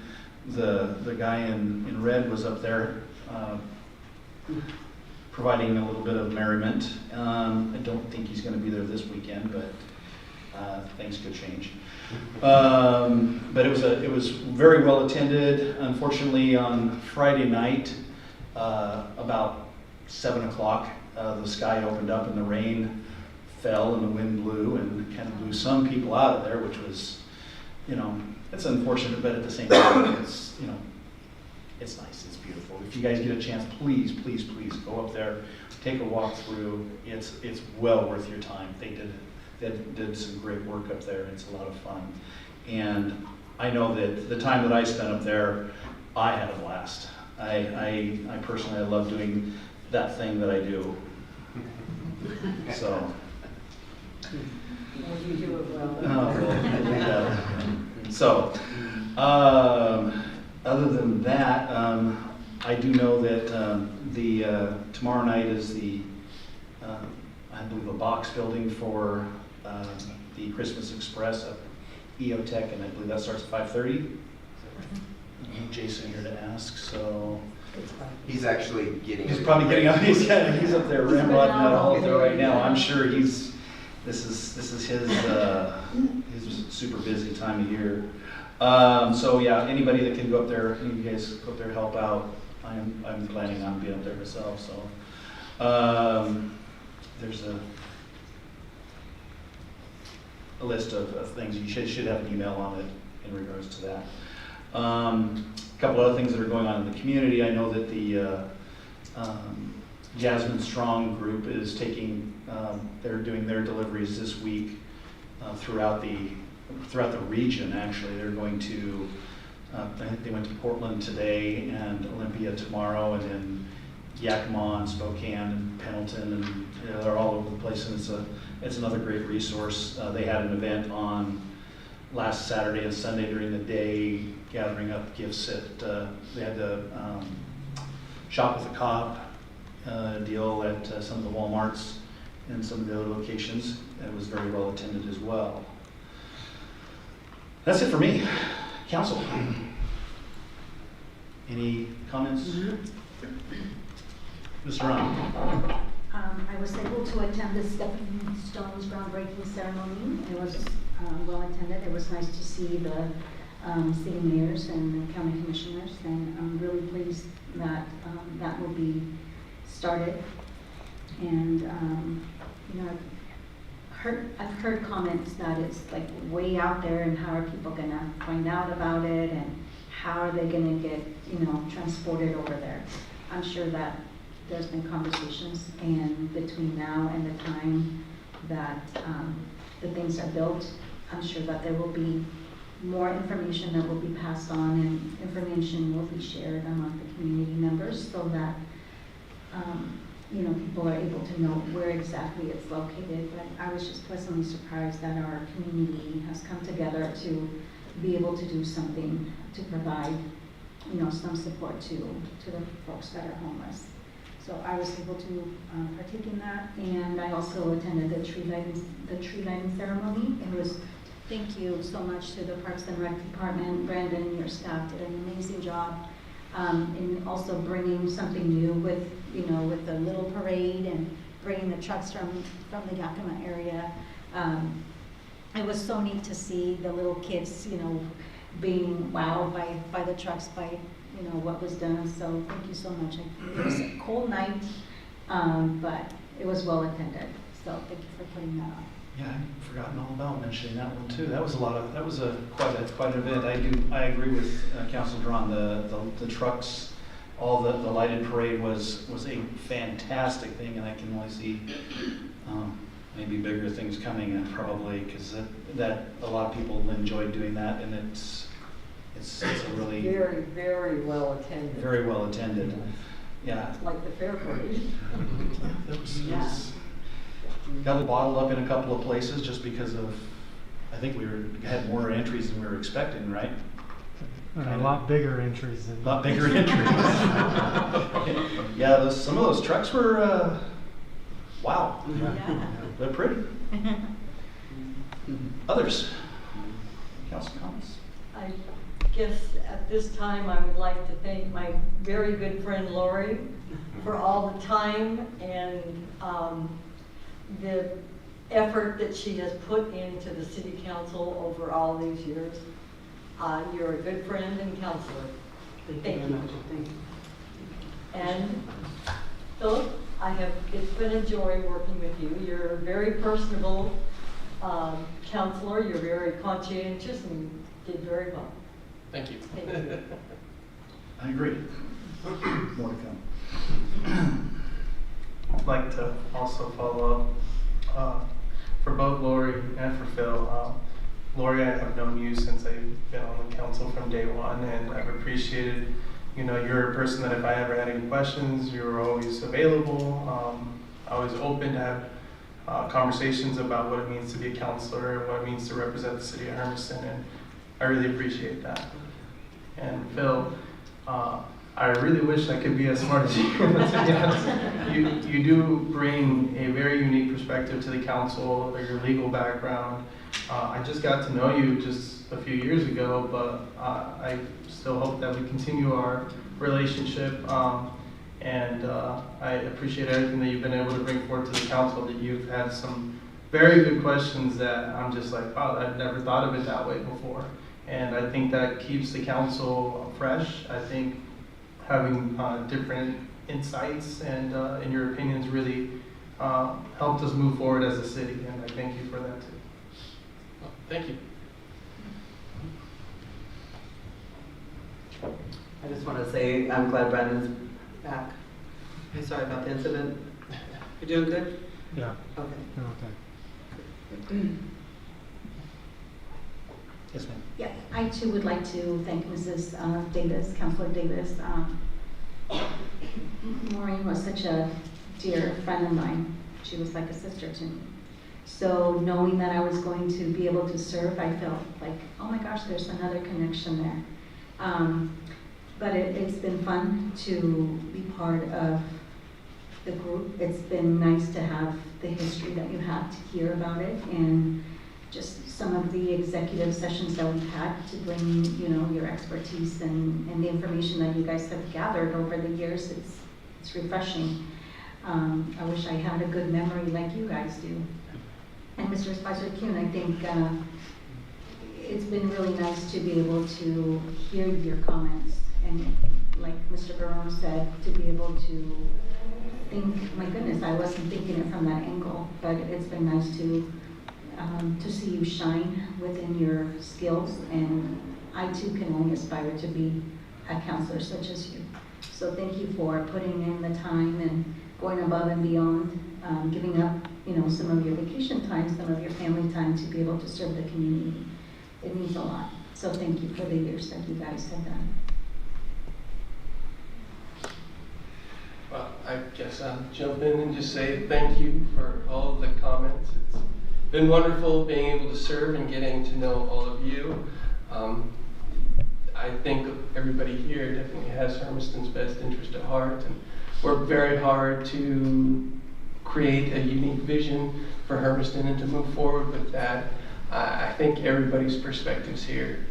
the guy in red was up there providing a little bit of merriment. I don't think he's going to be there this weekend, but things could change. But it was very well attended. Unfortunately, on Friday night, about 7 o'clock, the sky opened up and the rain fell and the wind blew and kind of blew some people out of there, which was, it's unfortunate, but at the same time, it's nice, it's beautiful. If you guys get a chance, please go up there, take a walk through. It's well worth your time. They did some great work up there. It's a lot of fun. And I know that the time that I spent up there, I had a blast. I personally, I love doing that thing that I do. So. You do it well. So, other than that, I do know that tomorrow night is I believe a box building for the Christmas Express at EOTech, and I believe that starts at 5:30. Jason here to ask, so. He's actually getting. He's probably getting up. He's up there rambling out there right now. I'm sure this is his super busy time of year. So yeah, anybody that can go up there, any of you guys go up there, help out. I'm planning on being up there myself. So there's a list of things. You should have an email on it in regards to that. A couple other things that are going on in the community. I know that the Jasmine Strong group is they're doing their deliveries this week throughout the throughout the region, actually. They're going to, I think they went to Portland today and Olympia tomorrow, and then Yakima and Spokane and Pendleton, and they're all over the place, and it's another great resource. They had an event on last Saturday and Sunday during the day, gathering up gifts at, they had the Shop with a Cop deal at some of the Walmarts and some of the other locations. It was very well attended as well. That's it for me. Council. Any comments? Mr. Ron. I was able to attend the Stepping Stones groundbreaking ceremony. It was well attended. It was nice to see the city mayors and the county commissioners, and I'm really pleased that that will be started. And you know, I've heard comments that it's like way out there, and how are people gonna find out about it, and how are they gonna get, you know, transported over there. I'm sure that there's been conversations, and between now and the time that the things are built, I'm sure that there will be more information that will be passed on, and information will be shared among the community members, so that you know, people are able to know where exactly it's located. But I was just pleasantly surprised that our community has come together to be able to do something to provide, you know, some support to the folks that are homeless. So I was able to partake in that, and I also attended the tree lighting ceremony. It was, thank you so much to the Parks and Rec Department. Brandon, your staff did an amazing job in also bringing something new with, you know, with the little parade and bringing the trucks from the Yakima area. It was so neat to see the little kids, you know, being wowed by the trucks, by, you know, what was done. So thank you so much. It was a cold night, but it was well attended. So thank you for putting that on. Yeah, I'd forgotten all about mentioning that one too. That was quite an event. I agree with Councilor Duran. The trucks, all the lighted parade was a fantastic thing, and I can only see maybe bigger things coming probably, because that a lot of people enjoyed doing that, and it's a really very well attended. Very well attended. Yeah. Like the fair parade. Yeah. Got it bottled up in a couple of places just because of, I think we had more entries than we were expecting, right? And a lot bigger entries. A lot bigger entries. Yeah, some of those trucks were, wow. Yeah. They're pretty. Others? Council comments? I guess at this time I would like to thank my very good friend Lori for all the time and the effort that she has put into the city council over all these years. You're a good friend and counselor. Thank you. Thank you. And Philip, it's been a joy working with you. You're a very personable counselor. You're very conscientious and did very well. Thank you. Thank you. I agree. More to come. I'd like to also follow up for both Lori and for Phil. Lori, I have known you since I've been on the council from day one, and I've appreciated, you know, you're a person that if I ever had any questions, you were always available, always open to have conversations about what it means to be a counselor and what it means to represent the city of Hermiston, and I really appreciate that. And Phil, I really wish I could be as smart as you, to be honest. You do bring a very unique perspective to the council, or your legal background. I just got to know you just a few years ago, but I still hope that we continue our relationship. And I appreciate everything that you've been able to bring forward to the council, that you've had some very good questions that I'm just like, wow, I've never thought of it that way before. And I think that keeps the council fresh. I think having different insights and in your opinions really helped us move forward as a city, and I thank you for that too. Well, thank you. I just want to say I'm glad Brandon's back. I'm sorry about the incident. You doing good? Yeah. Okay. Okay. Yes, ma'am. Yeah, I too would like to thank Mrs. Davis, Councilor Davis. Maureen was such a dear friend of mine. She was like a sister to me. So knowing that I was going to be able to serve, I felt like, oh my gosh, there's another connection there. But it's been fun to be part of the group. It's been nice to have the history that you have to hear about it, and just some of the executive sessions that we've had to bring, you know, your expertise and the information that you guys have gathered over the years. It's refreshing. I wish I had a good memory like you guys do. And Mr. Spicer-Kuhn, I think it's been really nice to be able to hear your comments, and like Mr. Barone said, to be able to think, my goodness, I wasn't thinking it from that angle, but it's been nice to see you shine within your skills, and I too can only aspire to be a counselor such as you. So thank you for putting in the time and going above and beyond, giving up, you know, some of your vacation time, some of your family time to be able to serve the community. It means a lot. So thank you for the years that you guys have done. Well, I guess I'll jump in and just say thank you for all of the comments. It's been wonderful being able to serve and getting to know all of you. I think everybody here definitely has Hermiston's best interest at heart, and worked very hard to create a unique vision for Hermiston and to move forward with that. I think everybody's perspectives here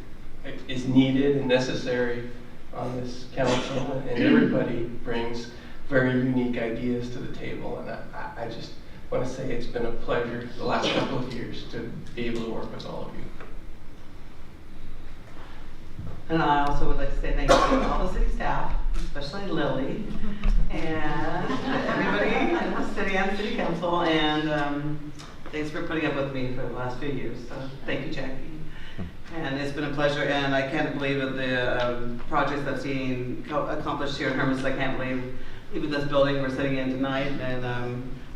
is needed and necessary on this council, and everybody brings very unique ideas to the table, and I just want to say it's been a pleasure the last couple of years to be able to work with all of you. And I also would like to say thank you to all the city staff, especially Lily, and everybody in the city and city council, and thanks for putting up with me for the last few years. So thank you, Jackie. And it's been a pleasure, and I can't believe that the projects I've seen accomplished here in Hermiston. I can't believe even this building we're sitting in tonight, and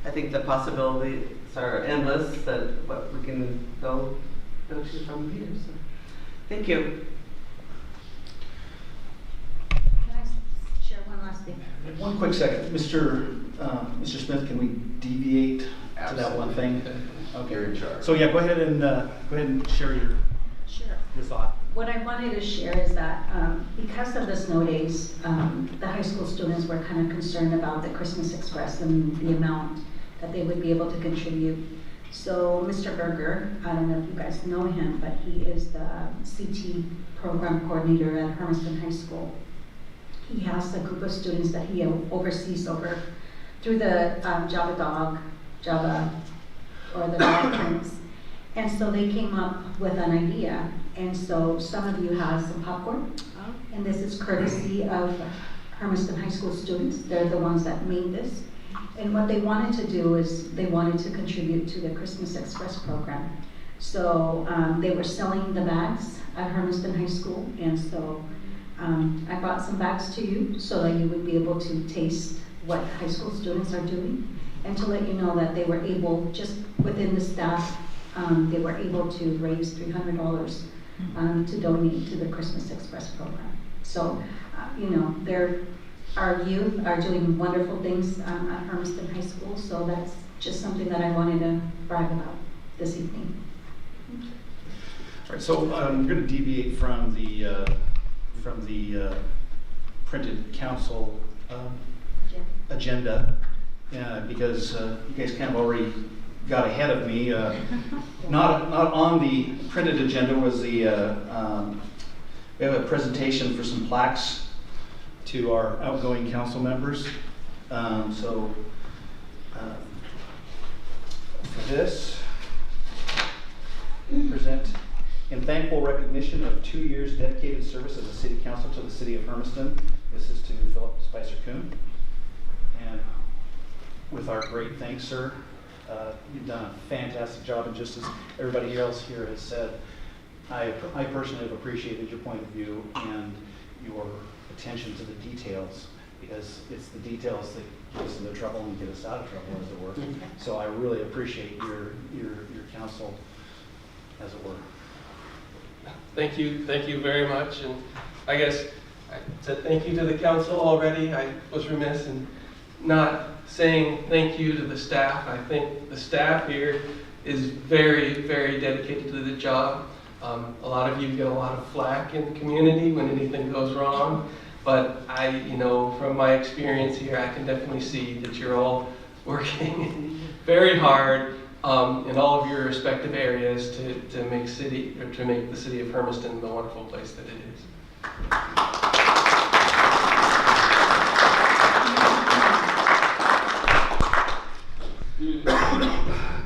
I think the possibilities are endless that what we can go to from here. So thank you. One quick second. Mr. Smith, can we deviate to that one thing? Okay. You're in charge. So yeah, go ahead and share your thought. What I wanted to share is that because of the snow days, the high school students were kind of concerned about the Christmas Express and the amount that they would be able to contribute. So Mr. Berger, I don't know if you guys know him, but he is the CT program coordinator at Hermiston High School. He has a group of students that he oversees through the Java, or the dog Prince. And so they came up with an idea. And so some of you have some popcorn. And this is courtesy of Hermiston High School students. They're the ones that made this. And what they wanted to do is they wanted to contribute to the Christmas Express program. So they were selling the bags at Hermiston High School. And so I brought some bags to you so that you would be able to taste what high school students are doing, and to let you know that they were able, just within the staff, they were able to raise $300 to donate to the Christmas Express program. So, you know, our youth are doing wonderful things at Hermiston High School, so that's just something that I wanted to brag about this evening. All right, so I'm going to deviate from the printed council agenda, because you guys kind of already got ahead of me. Not on the printed agenda was the we have a presentation for some plaques to our outgoing council members. For this, present in thankful recognition of 2 years dedicated service as a city council to the city of Hermiston. This is to Philip Spicer-Kuhn. And with our great thanks, sir, you've done a fantastic job, and just as everybody else here has said, I personally have appreciated your point of view and your attention to the details, because it's the details that get us into trouble and get us out of trouble, as it were. So I really appreciate your counsel, as it were. Thank you very much. And I guess I said thank you to the council already. I was remiss in not saying thank you to the staff. I think the staff here is very, very dedicated to the job. A lot of you get a lot of flack in the community when anything goes wrong, but from my experience here, I can definitely see that you're all working very hard in all of your respective areas to make the city of Hermiston the wonderful place that it is.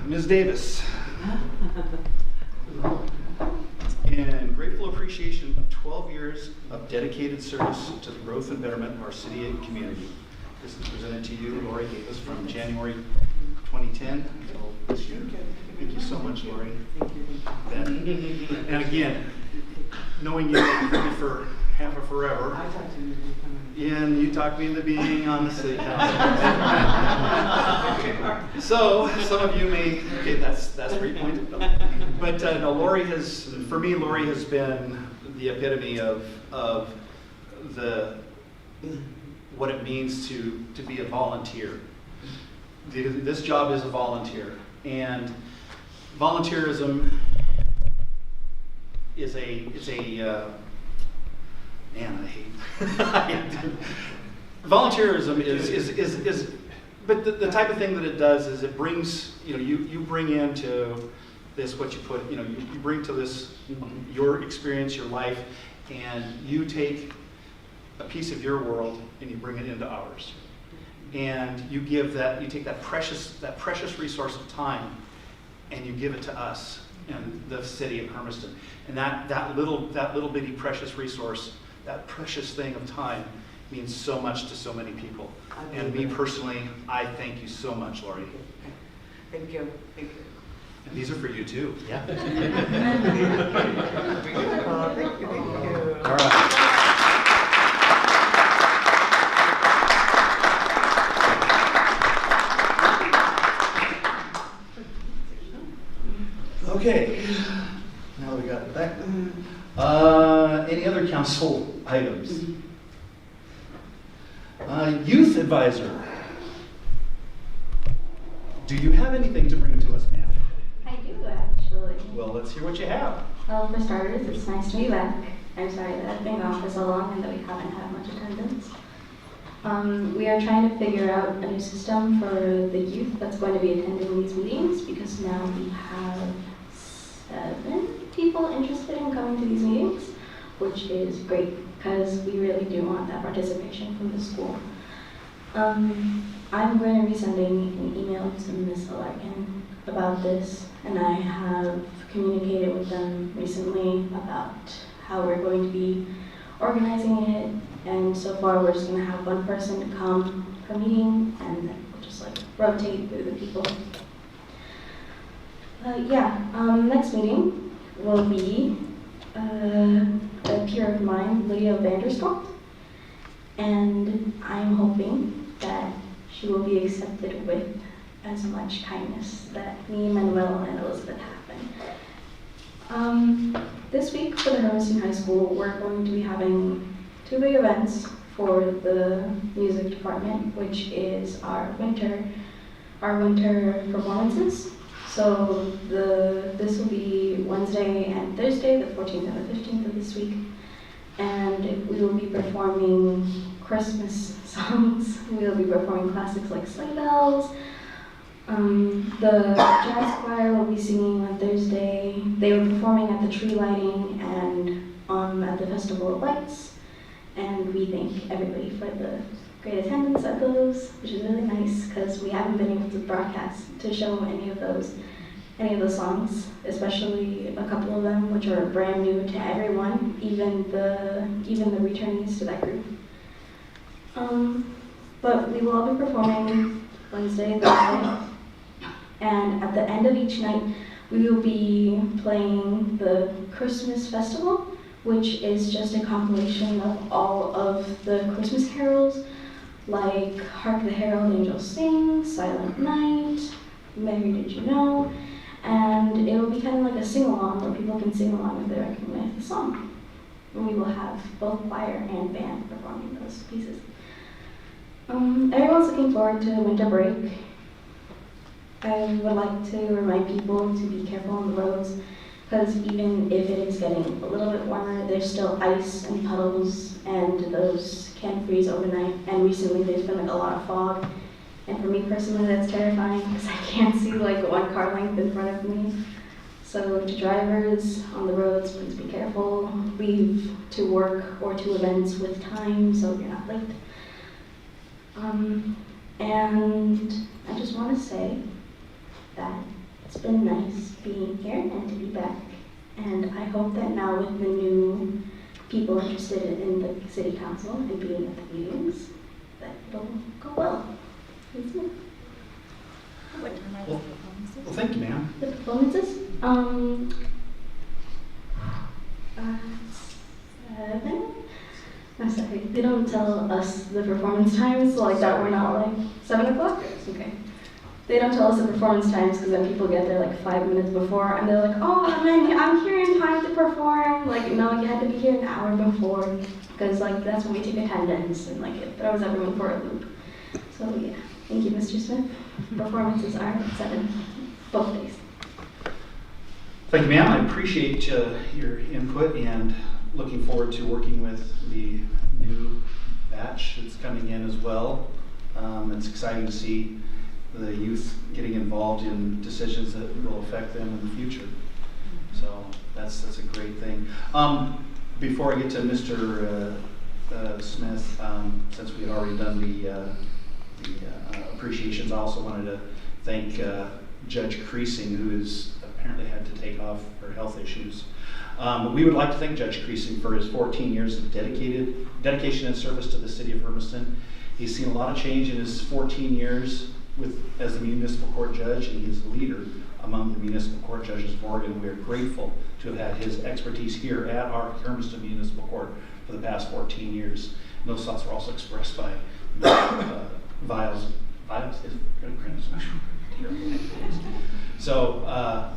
Ms. Davis. In grateful appreciation of 12 years of dedicated service to the growth and betterment of our city and community, this is presented to you, Lori Davis, from January 2010 until this year. Thank you so much, Lori. And again, knowing you for half of forever, and you talked me into being on the city council. So some of you may, okay, that's 3 points. But no, Lori has been the epitome of what it means to be a volunteer. This job is a volunteer, and volunteerism is man, I hate volunteerism is but the type of thing that it does is it brings, you bring into this what you put, you bring to this your experience, your life, and you take a piece of your world and you bring it into ours. And you take that precious resource of time and you give it to us in the city of Hermiston. And that little bitty precious resource, that precious thing of time, means so much to so many people. And me personally, I thank you so much, Lori. Thank you. Thank you. And these are for you too. Yeah. Thank you. All right. Okay, now that we got that. Any other council items? Youth advisor. Do you have anything to bring to us, ma'am? I do, actually. Well, let's hear what you have. Well, for starters, it's nice to be back. I'm sorry that I've been gone for so long and that we haven't had much attendance. We are trying to figure out a new system for the youth that's going to be attending these meetings, because now we have 7 people interested in coming to these meetings, which is great because we really do want that participation from the school. I'm going to be sending an email to Ms. Alarkin about this, and I have communicated with them recently about how we're going to be organizing it, and so far we're just going to have one person come per meeting, and then we'll just rotate through the people. Next meeting will be a peer of mine, Lydia Vanderstalt, and I'm hoping that she will be accepted with as much kindness that me, Manuel, and Elizabeth have been. This week for the Hermiston High School, we're going to be having 2 big events for the music department, which is our winter performances. So this will be Wednesday and Thursday, the 14th and the 15th of this week. And we will be performing Christmas songs. We will be performing classics like Sleigh Bells. The jazz choir will be singing on Thursday. They were performing at the tree lighting and at the Festival of Lights. And we thank everybody for the great attendance at those, which is really nice because we haven't been able to broadcast to show any of the songs, especially a couple of them which are brand new to everyone, even the returnees to that group. But we will all be performing Wednesday, Thursday, and at the end of each night we will be playing the Christmas Festival, which is just a compilation of all of the Christmas carols, like Hark the Herald Angels Sing, Silent Night, Mary Did You Know, and and it will be kind of like a sing-along where people can sing along if they recognize the song. And we will have both choir and band performing those pieces. Everyone's looking forward to winter break. I would like to remind people to be careful on the roads, because even if it is getting a little bit warmer, there's still ice and puddles, and those can freeze overnight. And recently there's been like a lot of fog, and for me personally that's terrifying because I can't see like one car length in front of me. So to drivers on the roads, please be careful. Leave to work or to events with time so you're not late. And I just want to say that it's been nice being here and to be back. And I hope that now with the new people interested in the city council and being at the meetings, that it'll go well. Thank you. What time are the performances? Well, thank you, ma'am. The performances? 7? I'm sorry, they don't tell us the performance times, so like that we're not like 7 o'clock? Okay. They don't tell us the performance times because then people get there like 5 minutes before and they're like, oh, I'm here in time to perform. Like, no, you had to be here an hour before because like that's when we take attendance and like it throws everyone for a loop. So yeah, thank you, Mr. Smith. Performances are at 7, both days. Thank you, ma'am. I appreciate your input and looking forward to working with the new batch that's coming in as well. It's exciting to see the youth getting involved in decisions that will affect them in the future. So that's a great thing. Before I get to Mr. Smith, since we had already done the appreciations, I also wanted to thank Judge Creasing, who has apparently had to take off for health issues. We would like to thank Judge Creasing for his 14 years of dedication and service to the city of Hermiston. He's seen a lot of change in his 14 years as the municipal court judge, and he is a leader among the municipal court judges of Oregon. We are grateful to have had his expertise here at our Hermiston Municipal Court for the past 14 years. And those thoughts were also expressed by Viles. So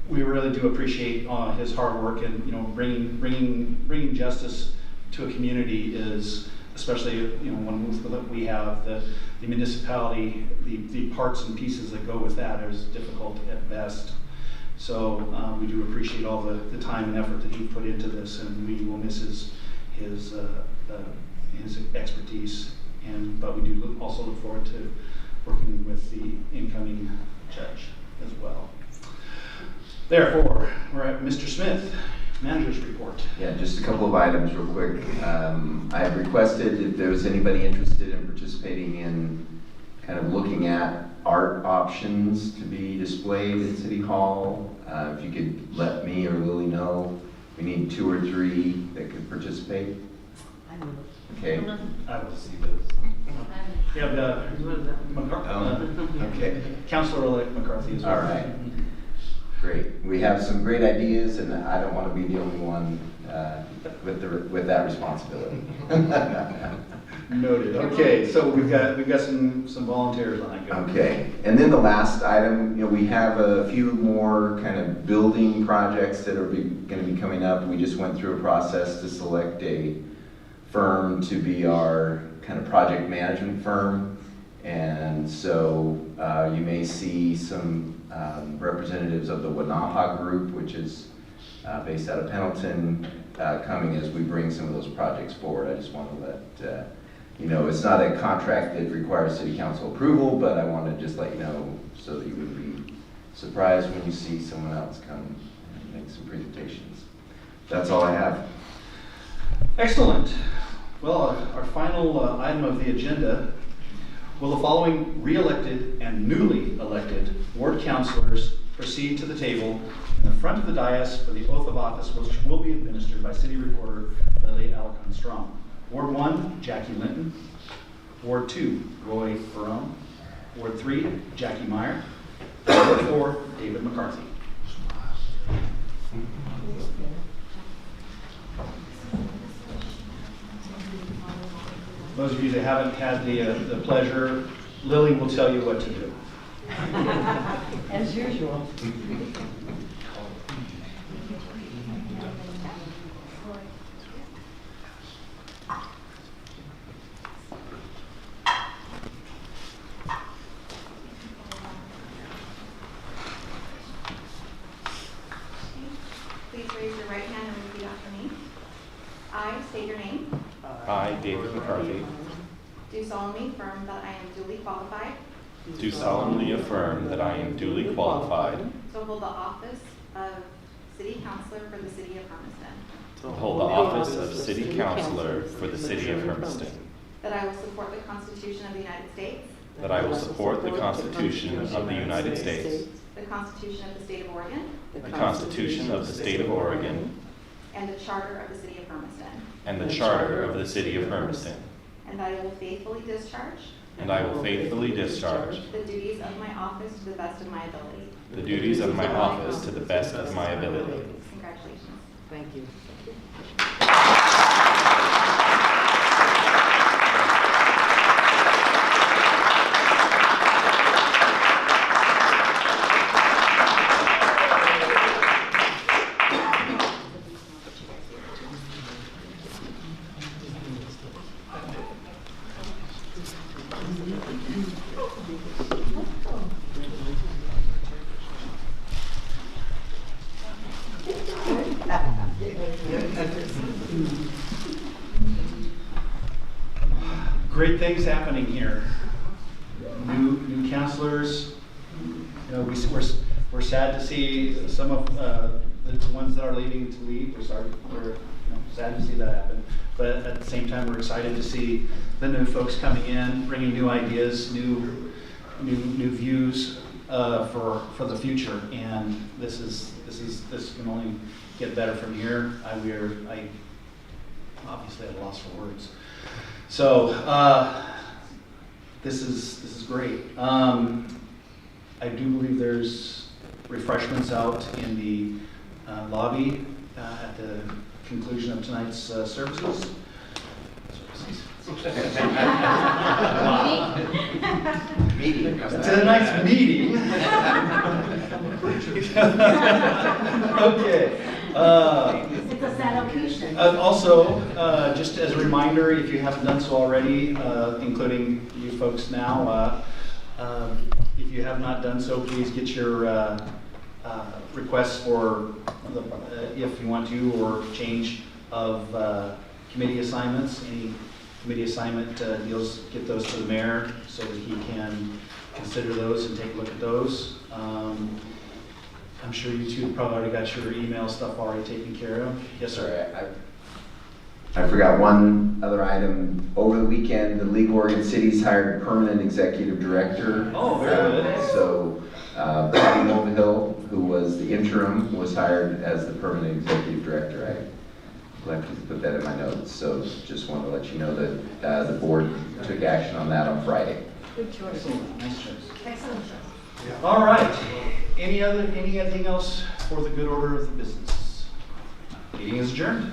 we really do appreciate his hard work, and bringing justice to a community is, especially when we have the municipality, the parts and pieces that go with that is difficult at best. So we do appreciate all the time and effort that he put into this, and we will miss his expertise. But we do also look forward to working with the incoming judge as well. Therefore, we're at Mr. Smith, manager's report. Yeah, just a couple of items real quick. I have requested if there was anybody interested in participating in kind of looking at art options to be displayed at City Hall. If you could let me or Lily know, we need 2 or 3 that could participate. Okay. I will see those. Yeah, okay. Councilor-elect McCarthy as well. All right. Great. We have some great ideas, and I don't want to be the only one with that responsibility. Noted. Okay, so we've got some volunteers on that. Okay, and then the last item, we have a few more kind of building projects that are going to be coming up. We just went through a process to select a firm to be our kind of project management firm, and so you may see some representatives of the Wanaha Group, which is based out of Pendleton, coming as we bring some of those projects forward. I just want to let it's not a contract that requires city council approval, but I want to just let you know so that you wouldn't be surprised when you see someone else come and make some presentations. That's all I have. Excellent. Well, our final item of the agenda: will the following re-elected and newly elected ward councilors proceed to the table in the front of the dais for the oath of office, which will be administered by City Recorder Lily Alarcon-Strong. Ward 1, Jackie Linton. Ward 2, Roy Ferrone. Ward 3, Jackie Meyer. Ward 4, David McCarthy. Those of you that haven't had the pleasure, Lily will tell you what to do. As usual. Please raise your right hand and repeat after me. I state your name. I, David McCarthy, Do solemnly affirm that I am duly qualified do solemnly affirm that I am duly qualified to hold the office of City Councilor for the City of Hermiston, to hold the office of City Councilor for the City of Hermiston, that I will support the Constitution of the United States, that I will support the Constitution of the United States, the Constitution of the State of Oregon, the Constitution of the State of Oregon, and the Charter of the City of Hermiston, and the Charter of the City of Hermiston, and that I will faithfully discharge and I will faithfully discharge the duties of my office to the best of my ability. the duties of my office to the best of my ability. Congratulations. Thank you. Great things happening here. New counselors. You know, we're sad to see some of the ones that are leaving to leave. We're sad to see that happen. But at the same time, we're excited to see the new folks coming in, bringing new ideas, new views for the future. And this can only get better from here. I obviously at a loss for words. So this is great. I do believe there's refreshments out in the lobby at the conclusion of tonight's services. Meeting. Tonight's meeting. Okay. It's a sad occasion. Also, just as a reminder, if you haven't done so already, including you folks now, if you have not done so, please get your requests for, if you want to, or change of committee assignments. Any committee assignment deals, get those to the mayor so that he can consider those and take a look at those. I'm sure you two probably already got your email stuff already taken care of. Yes, sir. I forgot one other item. Over the weekend, the League of Oregon Cities hired a permanent executive director. Oh, very good. So Patty Mulvihill, who was the interim, was hired as the permanent executive director. I left to put that in my notes. So just wanted to let you know that the board took action on that on Friday. Good choice. Excellent. Nice choice. Excellent. All right. Anything else for the good order of the business? Meeting is adjourned.